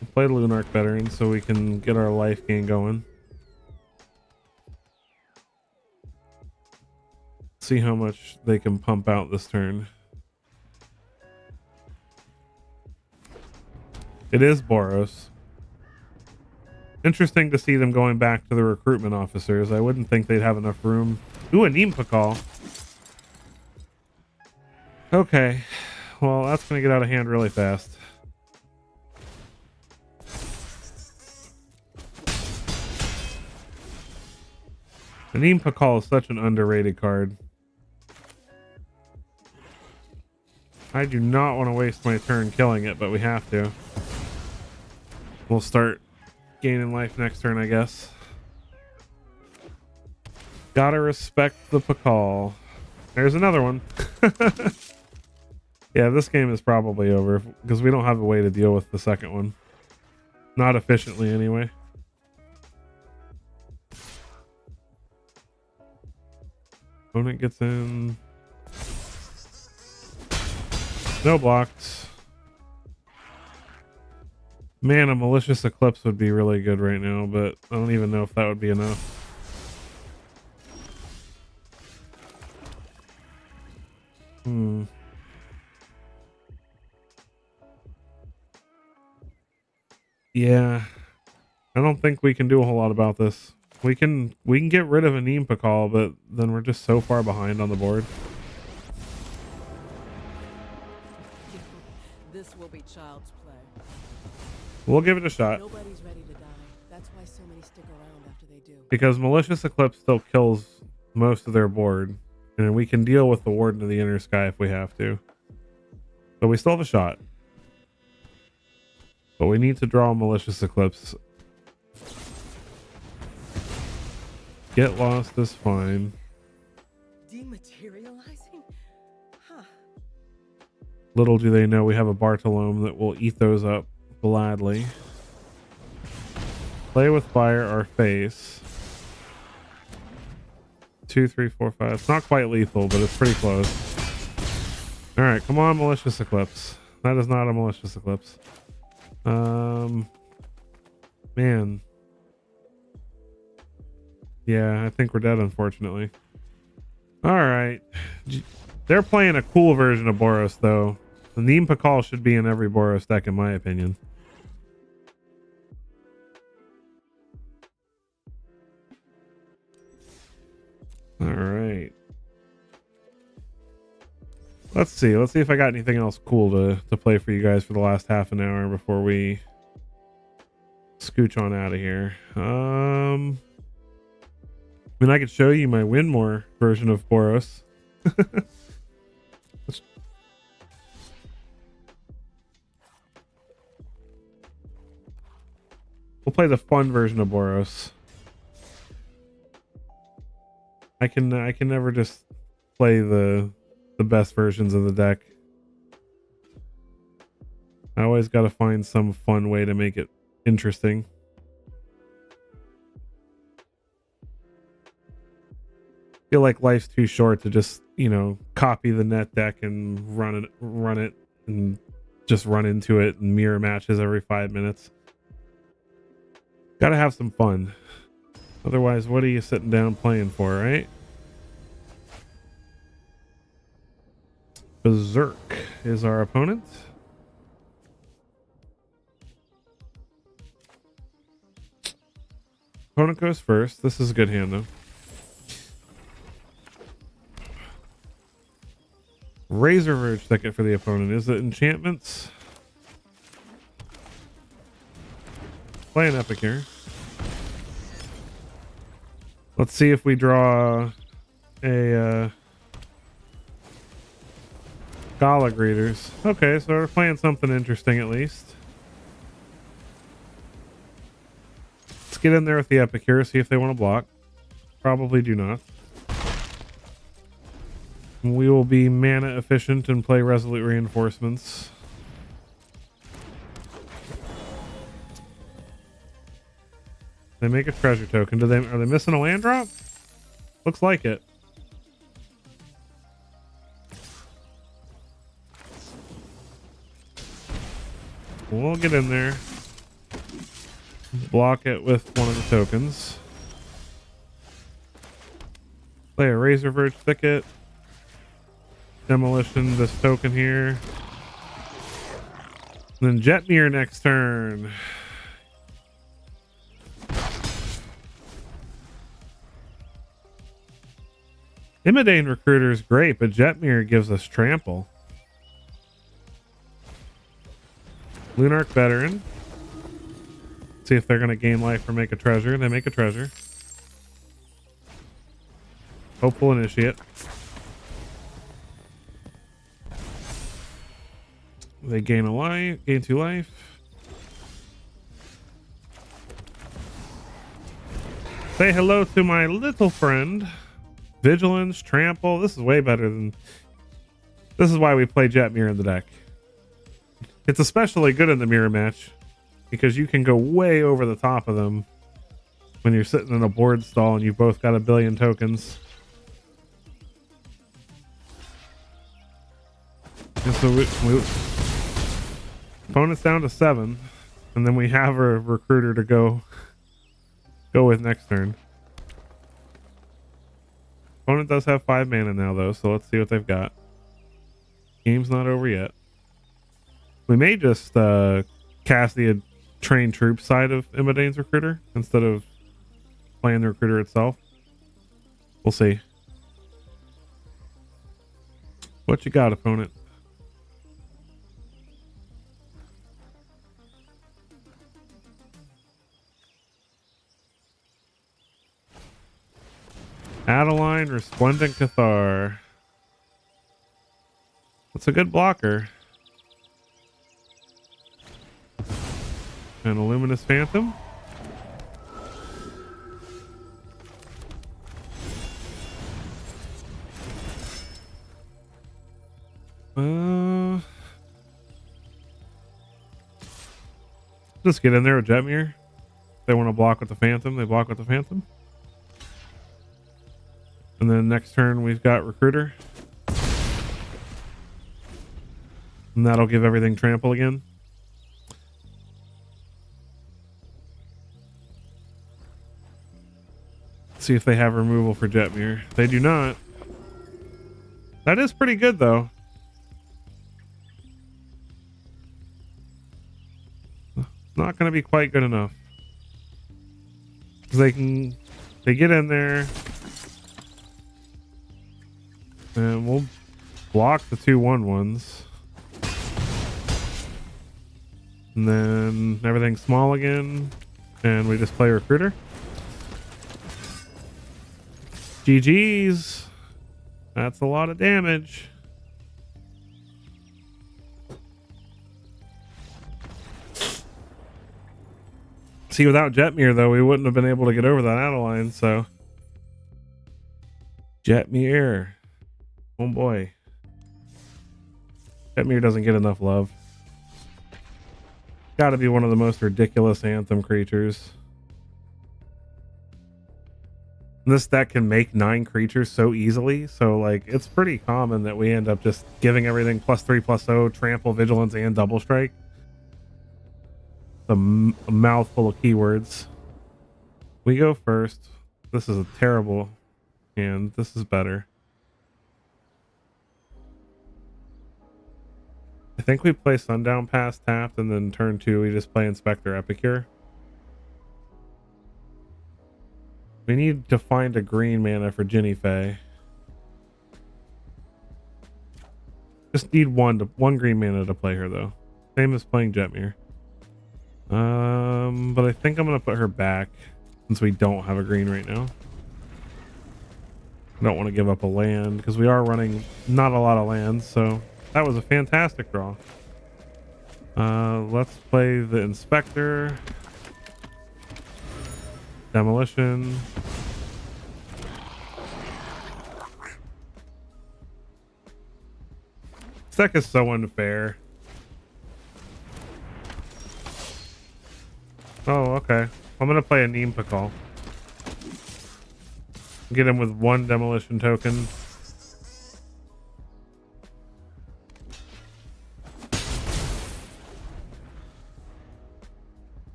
We'll play the Lunarch Veteran so we can get our life gain going. See how much they can pump out this turn. It is Boros. Interesting to see them going back to the recruitment officers. I wouldn't think they'd have enough room. Ooh, a Neem Pakal. Okay. Well, that's going to get out of hand really fast. The Neem Pakal is such an underrated card. I do not want to waste my turn killing it, but we have to. We'll start gaining life next turn, I guess. Gotta respect the Pakal. There's another one. Yeah, this game is probably over because we don't have a way to deal with the second one. Not efficiently, anyway. Opponent gets in. No blocks. Man, a Malicious Eclipse would be really good right now, but I don't even know if that would be enough. Yeah, I don't think we can do a whole lot about this. We can get rid of a Nimpa call, but then we're just so far behind on the board. This will be child's play. We'll give it a shot Nobody's ready to die. That's why so many stick around after they do. because Malicious Eclipse still kills most of their board, and we can deal with the Warden of the Inner Sky if we have to. So we still have a shot, but we need to draw Malicious Eclipse. Get lost is fine. Dematerializing? Huh. Little do they know we have a Bartolome that will eat those up gladly. Play with fire or face. 2, 3, 4, 5. It's not quite lethal, but it's pretty close. All right, come on, Malicious Eclipse. That is not a Malicious Eclipse. Man. Yeah, I think we're dead, unfortunately. All right. They're playing a cool version of Boros, though. The Neem Pakal should be in every Boros deck, in my opinion. All right. Let's see. Let's see if I got anything else cool to play for you guys for the last half an hour before we scooch on out of here. I mean, I could show you my Winmore version of Boros. We'll play the fun version of Boros. I can never just play the best versions of the deck. I always got to find some fun way to make it interesting. Feel like life's too short to just, copy the net deck and run it and just run into it and mirror matches every 5 minutes. Gotta have some fun. Otherwise, what are you sitting down playing for, right? Berserk is our opponent. Opponent goes first. This is a good hand, though. Razor Verge ticket for the opponent. Is it enchantments? Play an epic here. Let's see if we draw a Gala Greeters. Okay, so we're playing something interesting at least. Let's get in there with the epic here, see if they want to block. Probably do not. We will be mana efficient and play Resolute Reinforcements. They make a treasure token. Are they missing a land drop? Looks like it. We'll get in there. Block it with one of the tokens. Play a Razor Verge Thicket. Demolition this token here. And then Jetmir next turn. Imidane Recruiter is great, but Jetmir gives us trample. Lunarch Veteran. See if they're going to gain life or make a treasure. They make a treasure. Hopeful Initiate. They gain a life, gain 2 life. Say hello to my little friend. Vigilance, Trample. This is way better than... This is why we play Jetmir in the deck. It's especially good in the mirror match because you can go way over the top of them when you're sitting in a board stall and you've both got a billion tokens. And so opponent's down to 7, and then we have a recruiter to go with next turn. Opponent does have 5 mana now, though, so let's see what they've got. Game's not over yet. We may just cast the train troop side of Imadane's recruiter instead of playing the recruiter itself. We'll see. What you got, opponent? Adeline, Resplendent Cathar. That's a good blocker. And a Luminous Phantom. Just get in there with Jetmir. If they want to block with the Phantom, they block with the Phantom. And then next turn we've got Recruiter. And that'll give everything trample again. See if they have removal for Jetmir. They do not. That is pretty good though. Not going to be quite good enough. They get in there. And we'll block the 2/1/1s. And then everything's small again. And we just play Recruiter. GG's. That's a lot of damage. See, without Jetmir, though, we wouldn't have been able to get over that Adeline, so. Jetmir. Oh boy. Jetmir doesn't get enough love. Gotta be one of the most ridiculous Anthem creatures. This deck can make 9 creatures so easily, so like it's pretty common that we end up just giving everything +3/+0, trample, vigilance, and double strike. A mouthful of keywords. We go first. This is a terrible hand. This is better. I think we play Sundown Pass tapped, and then turn 2 we just play Inspector Epicure. We need to find a green mana for Ginny Faye. Just need one green mana to play her though. Same as playing Jetmir. But I think I'm gonna put her back since we don't have a green right now. I don't want to give up a land because we are running not a lot of lands, so that was a fantastic draw. Let's play the Inspector. Demolition. This deck is so unfair. Oh, okay. I'm gonna play a Neem Pakal. Get him with 1 demolition token.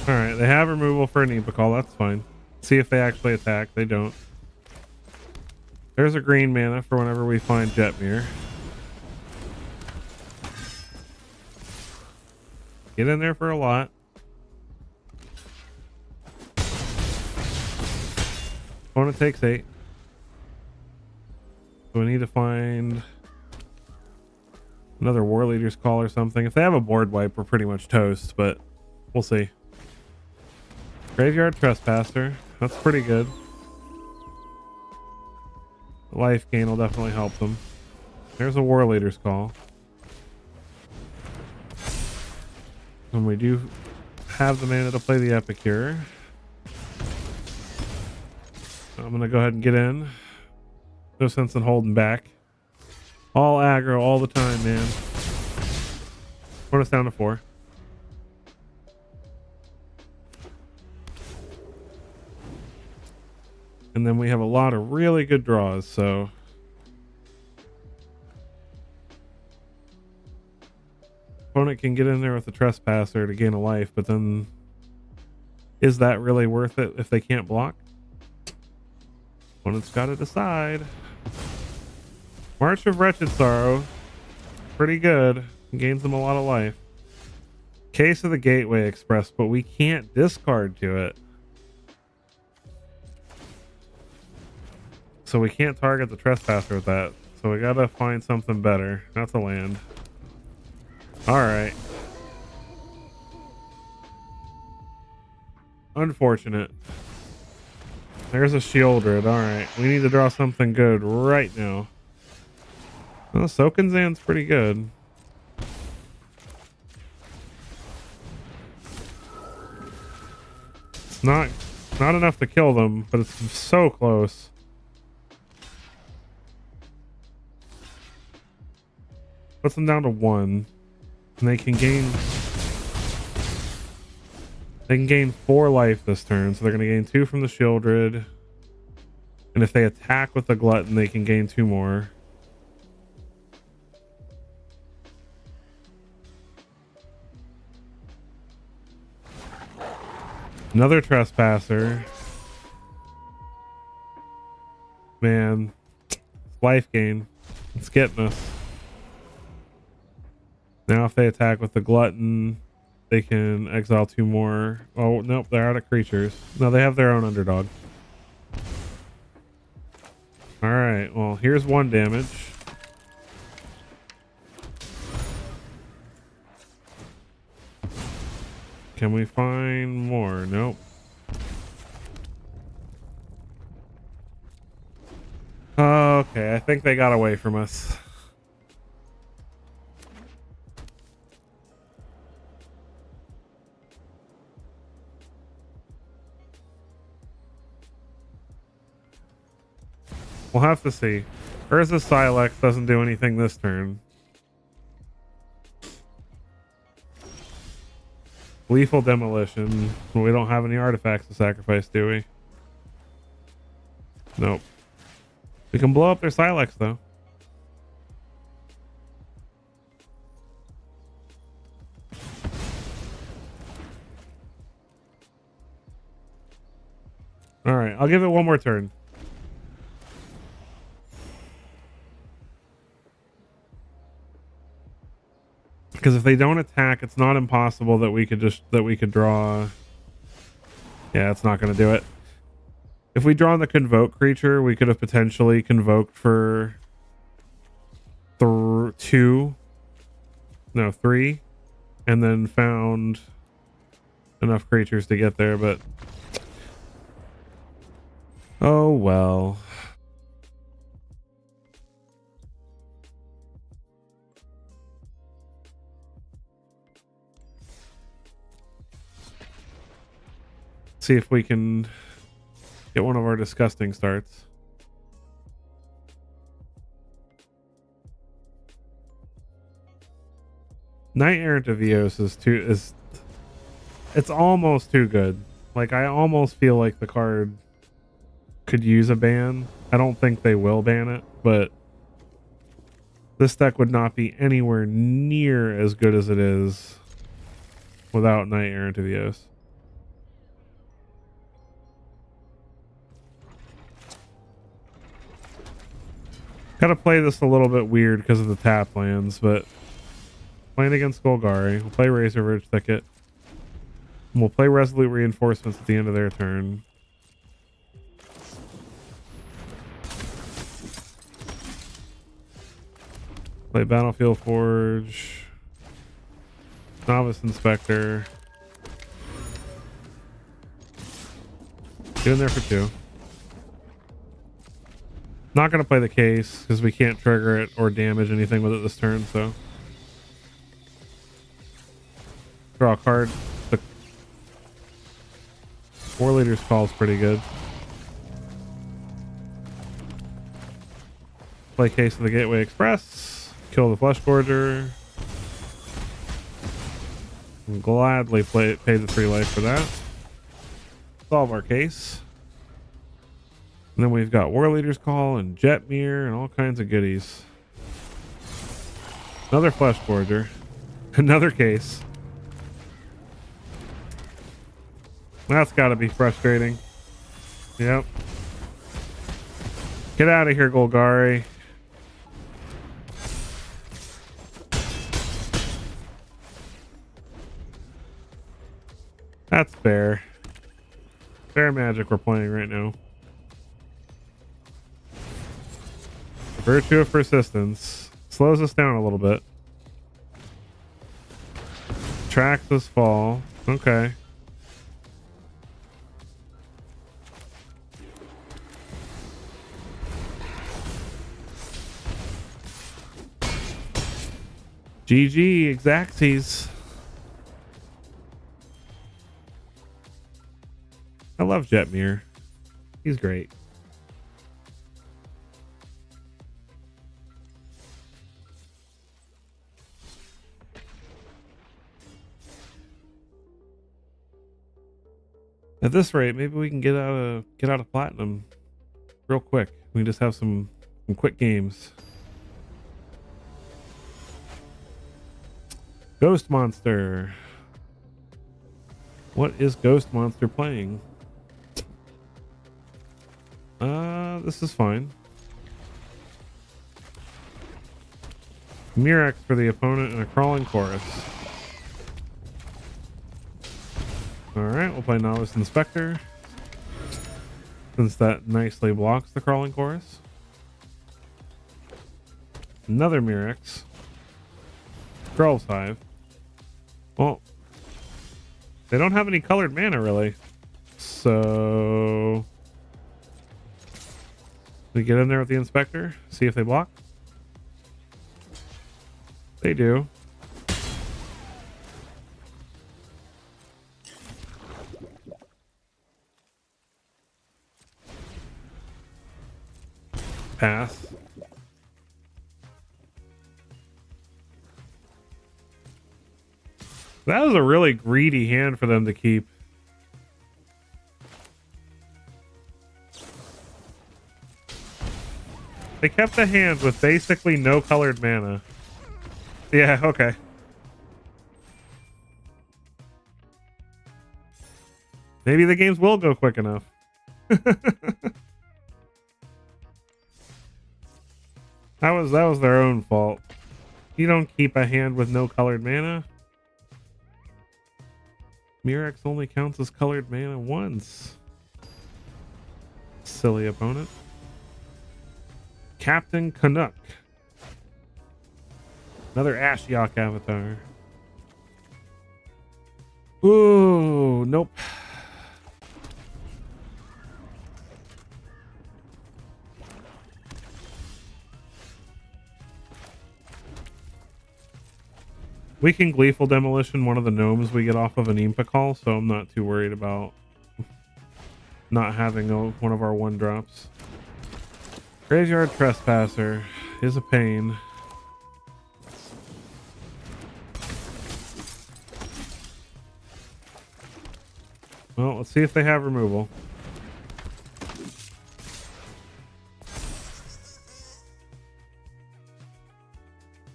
Alright, they have removal for a Neem Pakal, that's fine. See if they actually attack. They don't. There's a green mana for whenever we find Jetmir. Get in there for a lot. Opponent takes 8. So we need to find another War Leader's Call or something. If they have a board wipe, we're pretty much toast, but we'll see. Graveyard Trespasser. That's pretty good. Life gain will definitely help them. There's a War Leader's Call. And we do have the mana to play the Epicure. So I'm going to go ahead and get in. No sense in holding back. All aggro all the time, man. Put us down to 4. And then we have a lot of really good draws, so opponent can get in there with the Trespasser to gain a life, but then is that really worth it if they can't block? Opponent's got to decide. March of Wretched Sorrow. Pretty good. Gains them a lot of life. Case of the Gateway Express, but we can't discard to it. So we can't target the Trespasser with that. So we gotta find something better. That's a land. Alright. Unfortunate. There's a Shieldred. Alright. We need to draw something good right now. Well, Sokinzan's pretty good. It's not enough to kill them, but it's so close. Puts them down to 1. And they can gain 4 life this turn, so they're going to gain 2 from the Shieldred. And if they attack with the Glutton, they can gain 2 more. Another Trespasser. Man, life gain. It's getting us. Now if they attack with the Glutton, they can exile 2 more. Oh, nope, they're out of creatures. No, they have their own underdog. Alright, well, here's 1 damage. Can we find more? Nope. Okay, I think they got away from us. We'll have to see. Urza Silex doesn't do anything this turn. Lethal Demolition. We don't have any artifacts to sacrifice, do we? Nope. We can blow up their Silex, though. Alright, I'll give it 1 more turn. Because if they don't attack, it's not impossible that we could draw. Yeah, it's not going to do it. If we draw the Convoke creature, we could have potentially convoked for 3, and then found enough creatures to get there, but oh well. See if we can get one of our disgusting starts. Knight Errant of Eos is it's almost too good. Like, I almost feel like the card could use a ban. I don't think they will ban it, but this deck would not be anywhere near as good as it is without Knight Errant of Eos. Gotta play this a little bit weird because of the tap lands, but playing against Golgari, we'll play Razor Ridge Thicket. And we'll play Resolute Reinforcements at the end of their turn. Play Battlefield Forge. Novice Inspector. Get in there for 2. Not going to play the Case because we can't trigger it or damage anything with it this turn, so. Draw a card. The War Leader's Call is pretty good. Play Case of the Gateway Express. Kill the Flesh Gorger. Gladly pay the 3 life for that. Solve our case. And then we've got War Leader's Call and Jetmir and all kinds of goodies. Another Flesh Gorger. Another Case. That's got to be frustrating. Yep. Get out of here, Golgari. That's fair. Fair magic we're playing right now. Virtue of persistence. Slows us down a little bit. Tracks us fall. Okay. GG, Exacties. I love Jetmir. He's great. At this rate, maybe we can get out of platinum real quick. We can just have some quick games. Ghost Monster. What is Ghost Monster playing? This is fine. Murex for the opponent and a crawling chorus. Alright, we'll play Novice Inspector, since that nicely blocks the crawling chorus. Another Murex. Grel's Hive. Well, they don't have any colored mana really. So we get in there with the Inspector, see if they block. They do. Pass. That was a really greedy hand for them to keep. They kept the hand with basically no colored mana. Yeah, okay. Maybe the games will go quick enough. That was their own fault. You don't keep a hand with no colored mana. Murex only counts as colored mana once. Silly opponent. Captain Canuck. Another Ashiok avatar. Ooh, nope. We can Gleeful Demolition one of the gnomes we get off of an Impa call, so I'm not too worried about not having one of our 1-drops. Graveyard Trespasser is a pain. Well, let's see if they have removal.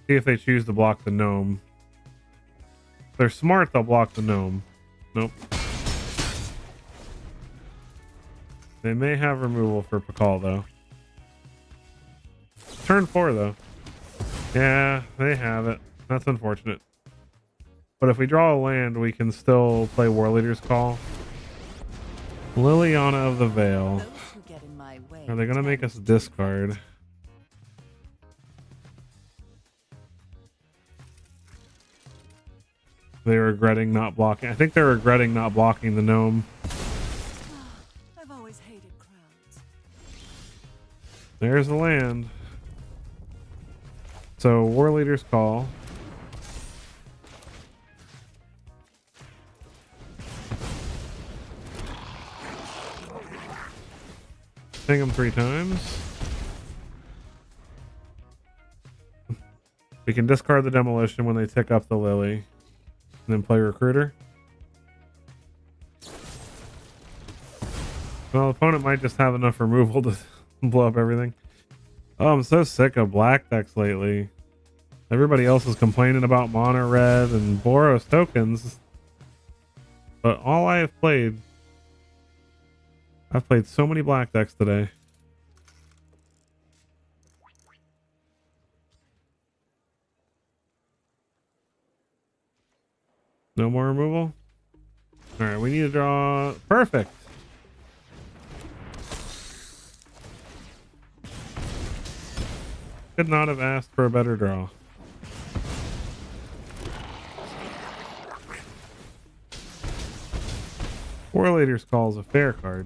See if they choose to block the gnome. If they're smart, they'll block the gnome. Nope. They may have removal for Pakal, though. Turn 4, though. Yeah, they have it. That's unfortunate. But if we draw a land, we can still play War Leader's Call. Liliana of the Veil. Are they going to make us discard? They're regretting not blocking. I think they're regretting not blocking the gnome. I've always hated crowds. There's the land. So War Leader's Call. Ping them 3 times. We can discard the Demolition when they tick up the Lily. And then play Recruiter. Well, the opponent might just have enough removal to blow up everything. Oh, I'm so sick of black decks lately. Everybody else is complaining about mono red and Boros tokens. But all I have played... I've played so many black decks today. No more removal? All right, we need to draw. Perfect. Could not have asked for a better draw. Warleader's Call is a fair card.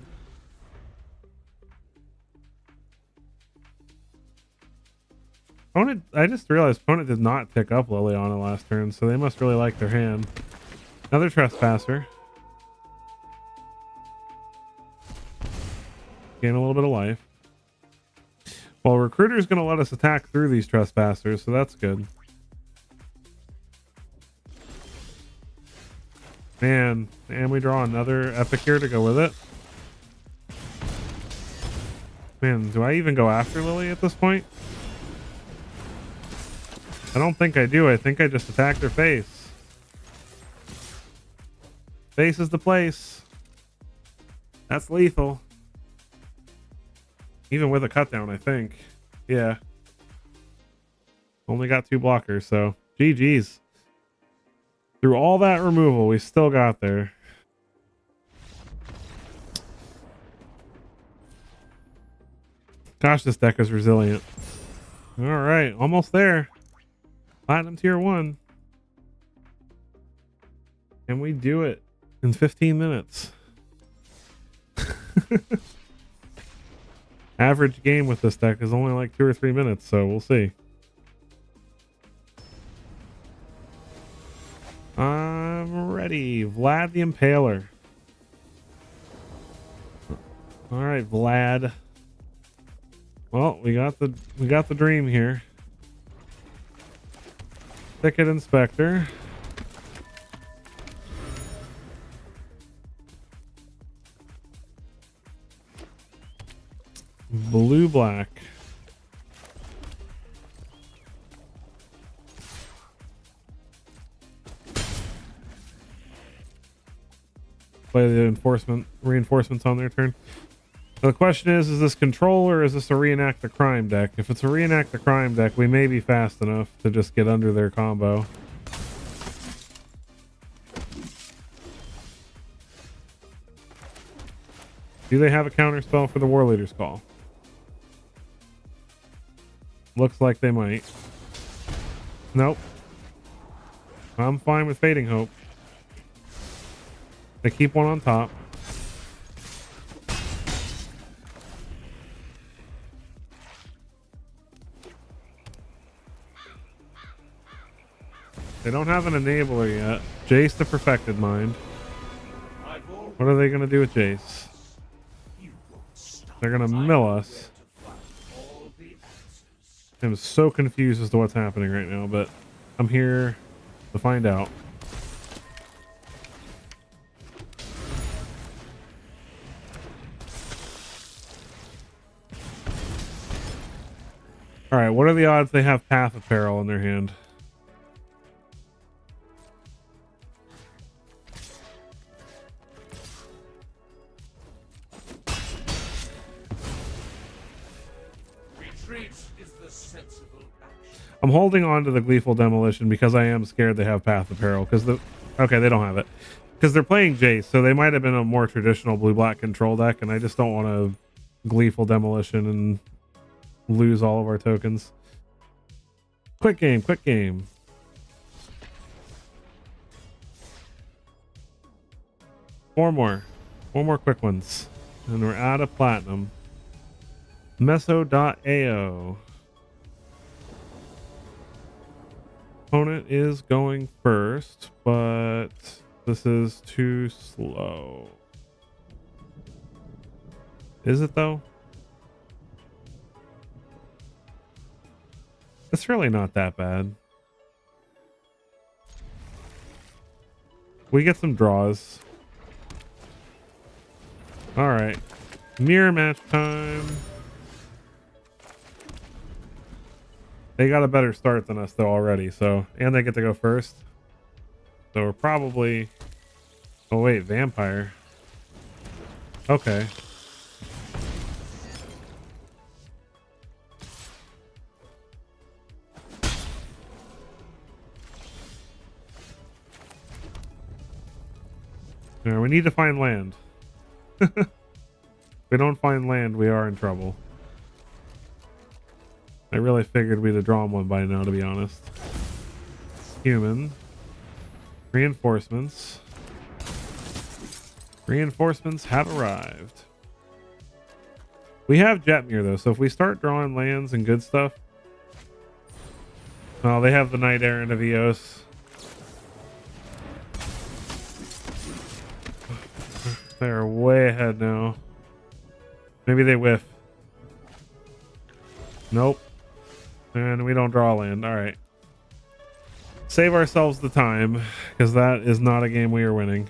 Opponent, I just realized opponent did not pick up Liliana last turn, so they must really like their hand. Another Trespasser. Gain a little bit of life. Well, Recruiter's going to let us attack through these Trespassers, so that's good. Man, and we draw another Epic here to go with it. Man, do I even go after Lily at this point? I don't think I do. I think I just attacked her face. Face is the place. That's lethal. Even with a cut down, I think. Yeah. Only got 2 blockers, so GG's. Through all that removal, we still got there. Gosh, this deck is resilient. All right, almost there. Platinum tier 1. And we do it in 15 minutes. Average game with this deck is only like 2 or 3 minutes, so we'll see. I'm ready. Vlad the Impaler. All right, Vlad. Well, we got the dream here. Ticket Inspector. Blue black. Play the reinforcements on their turn. Now the question is this control or is this a reenact the crime deck? If it's a reenact the crime deck, we may be fast enough to just get under their combo. Do they have a counter spell for the Warleader's Call? Looks like they might. Nope. I'm fine with Fading Hope. They keep one on top. They don't have an enabler yet. Jace the Perfected Mind. What are they going to do with Jace? They're going to mill us. I'm so confused as to what's happening right now, but I'm here to find out. All right, what are the odds they have Path of Peril in their hand? I'm holding on to the Gleeful Demolition because I am scared they have Path of Peril. Okay, they don't have it. Because they're playing Jace, so they might have been a more traditional blue-black control deck, and I just don't want to Gleeful Demolition and lose all of our tokens. Quick game, quick game. Four more quick ones. And we're out of platinum. Meso.ao. Opponent is going first, but this is too slow. Is it though? It's really not that bad. We get some draws. All right. Mirror match time. They got a better start than us though already, so, and they get to go first. So we're probably, oh wait, Vampire. Okay. Yeah, we need to find land. If we don't find land, we are in trouble. I really figured we'd have drawn one by now, to be honest. Human. Reinforcements. Reinforcements have arrived. We have Jetmir though, so if we start drawing lands and good stuff. Oh, they have the Knight Errant of Eos. They're way ahead now. Maybe they whiff. Nope. And we don't draw land. Alright. Save ourselves the time, because that is not a game we are winning.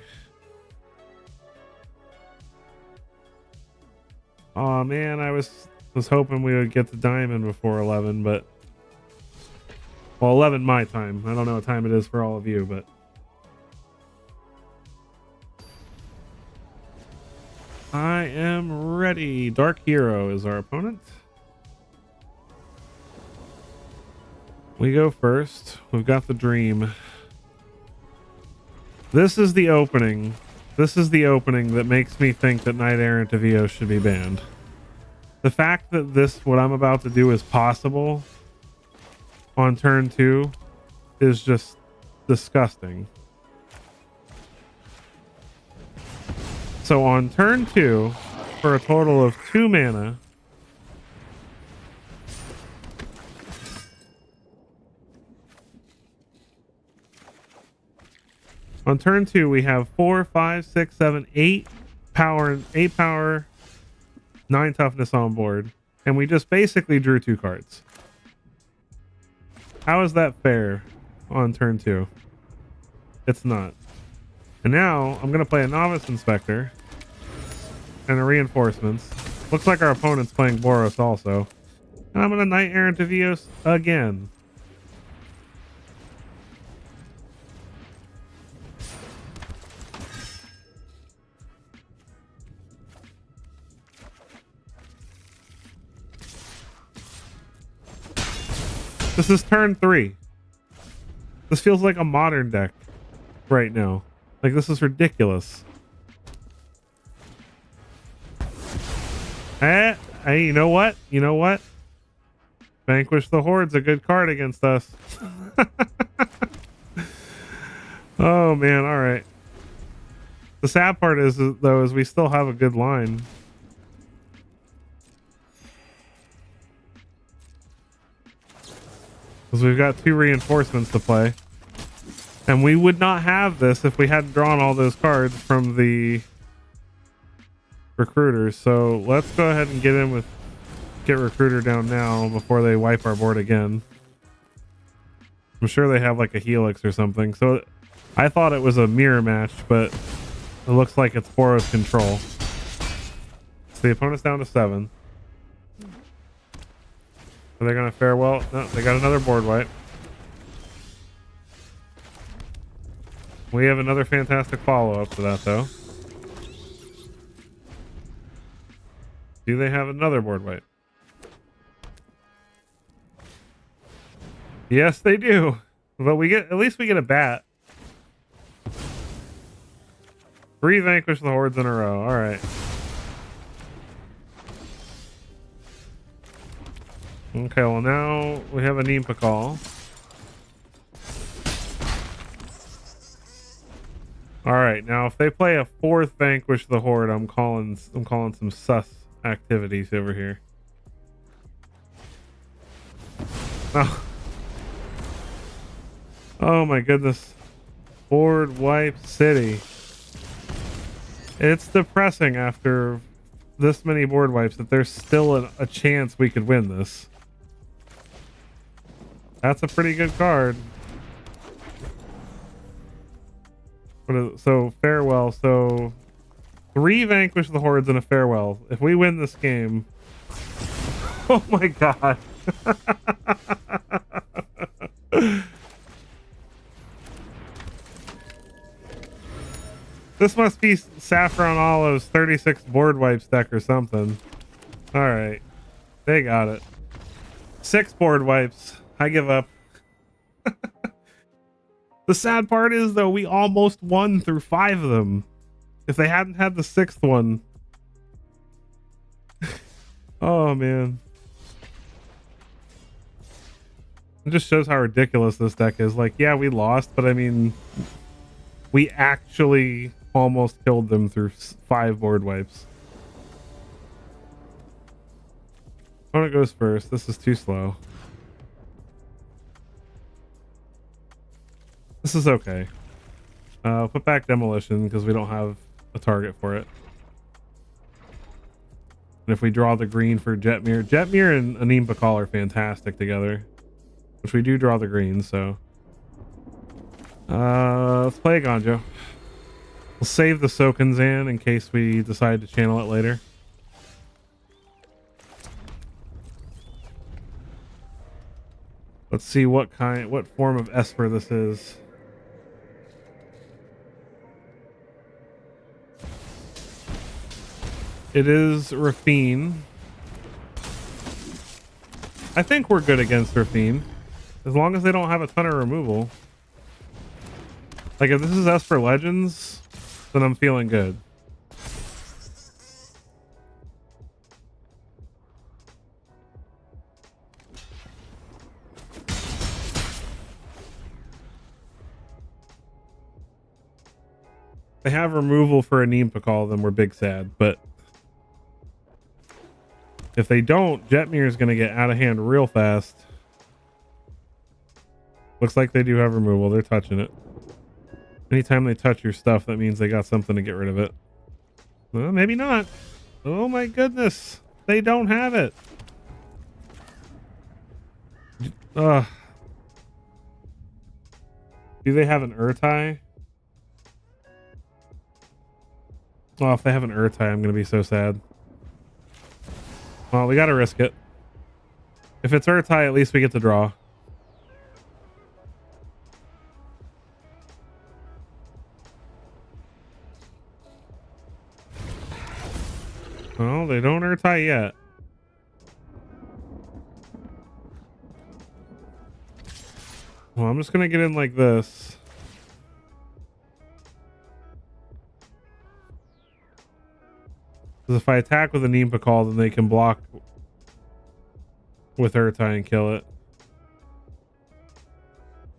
Oh man, I was hoping we would get the diamond before 11, but well, 11 my time. I don't know what time it is for all of you, but I am ready. Dark Hero is our opponent. We go first. We've got the Dream. This is the opening. This is the opening that makes me think that Knight Errant of Eos should be banned. The fact that this, what I'm about to do, is possible on turn 2 is just disgusting. So on turn 2, for a total of 2 mana, on turn 2, we have 4, 5, 6, 7, 8 power, 9 toughness on board, and we just basically drew 2 cards. How is that fair on turn 2? It's not. And now I'm going to play a Novice Inspector and a Reinforcements. Looks like our opponent's playing Boros also. And I'm going to Knight Errant of Eos again. This is turn 3. This feels like a modern deck right now. Like, this is ridiculous. Hey, you know what? You know what? Vanquish the Horde's a good card against us. Oh, man. All right. The sad part is, though, is we still have a good line. Because we've got 2 reinforcements to play. And we would not have this if we hadn't drawn all those cards from the recruiters. So let's go ahead and get recruiter down now before they wipe our board again. I'm sure they have like a helix or something. So I thought it was a mirror match, but it looks like it's Boros control. So the opponent's down to 7. Are they going to fare well? No, they got another board wipe. We have another fantastic follow-up to that, though. Do they have another board wipe? Yes, they do. But at least we get a bat. 3 Vanquish the Hordes in a row. All right. Okay, well now we have a Nimpa call. All right, now if they play a 4th Vanquish the Horde, I'm calling some sus activities over here. Oh, oh my goodness. Board wipe city. It's depressing after this many board wipes that there's still a chance we could win this. That's a pretty good card. So farewell. So 3 Vanquish the Hordes and a farewell. If we win this game, oh my god. This must be Saffron Olive's 36 board wipes deck or something. All right, they got it. 6 board wipes. I give up. The sad part is, though, we almost won through 5 of them. If they hadn't had the 6th one. Oh man. It just shows how ridiculous this deck is. Like, yeah, we lost, but I mean, we actually almost killed them through 5 board wipes. Opponent goes first. This is too slow. This is okay. Put back Demolition because we don't have a target for it. And if we draw the green for Jetmir and Anim Bakal are fantastic together. Which we do draw the green, so. Let's play a Gonjo. We'll save the Sokanzan in case we decide to channel it later. Let's see what form of Esper this is. It is Rafine. I think we're good against Rafine. As long as they don't have a ton of removal. Like if this is Esper Legends, then I'm feeling good. They have removal for Anim Pakal, then we're big sad, but if they don't, Jetmir is going to get out of hand real fast. Looks like they do have removal. They're touching it. Anytime they touch your stuff, that means they got something to get rid of it. Well, maybe not. Oh my goodness. They don't have it. Do they have an Urtai? Oh, if they have an Urtai, I'm going to be so sad. Well, we got to risk it. If it's Urtai, at least we get to draw. Well, they don't Urtai yet. Well, I'm just going to get in like this. Because if I attack with a Anim Pakal, then they can block with Urtai and kill it.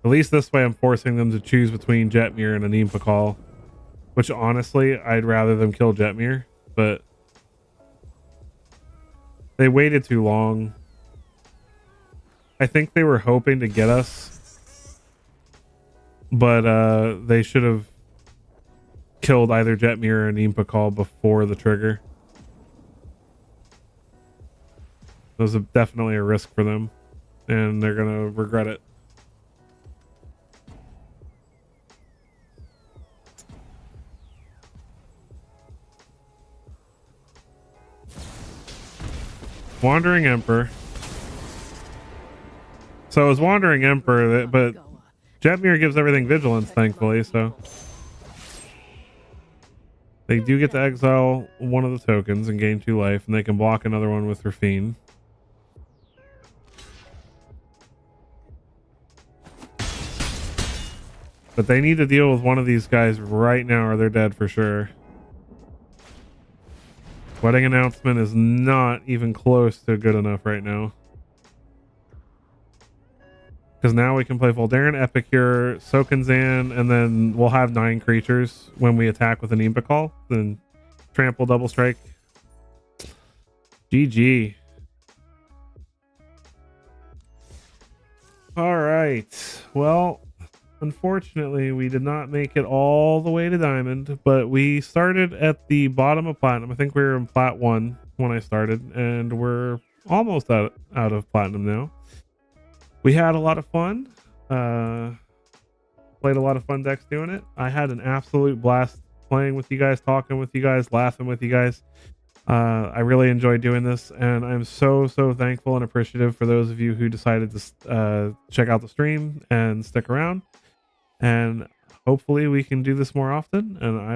At least this way I'm forcing them to choose between Jetmir and Anim Pakal. Which honestly, I'd rather them kill Jetmir. But they waited too long. I think they were hoping to get us. But they should have killed either Jetmir or Anim Pakal before the trigger. It was definitely a risk for them, and they're gonna regret it. Wandering Emperor. So it was Wandering Emperor, but Jetmir gives everything vigilance, thankfully, so. They do get to exile one of the tokens and gain 2 life, and they can block another one with Rafine. But they need to deal with one of these guys right now or they're dead for sure. Wedding Announcement is not even close to good enough right now. Because now we can play Voldaren, Epicure, Sokanzan, and then we'll have 9 creatures when we attack with an Anim Pakal. Then Trample, Double Strike. GG. Alright. Well, unfortunately, we did not make it all the way to Diamond, but we started at the bottom of Platinum. I think we were in Plat 1 when I started, and we're almost out of Platinum now. We had a lot of fun. Played a lot of fun decks doing it. I had an absolute blast playing with you guys, talking with you guys, laughing with you guys. I really enjoyed doing this, and I'm so thankful and appreciative for those of you who decided to check out the stream and stick around. And hopefully we can do this more often, and I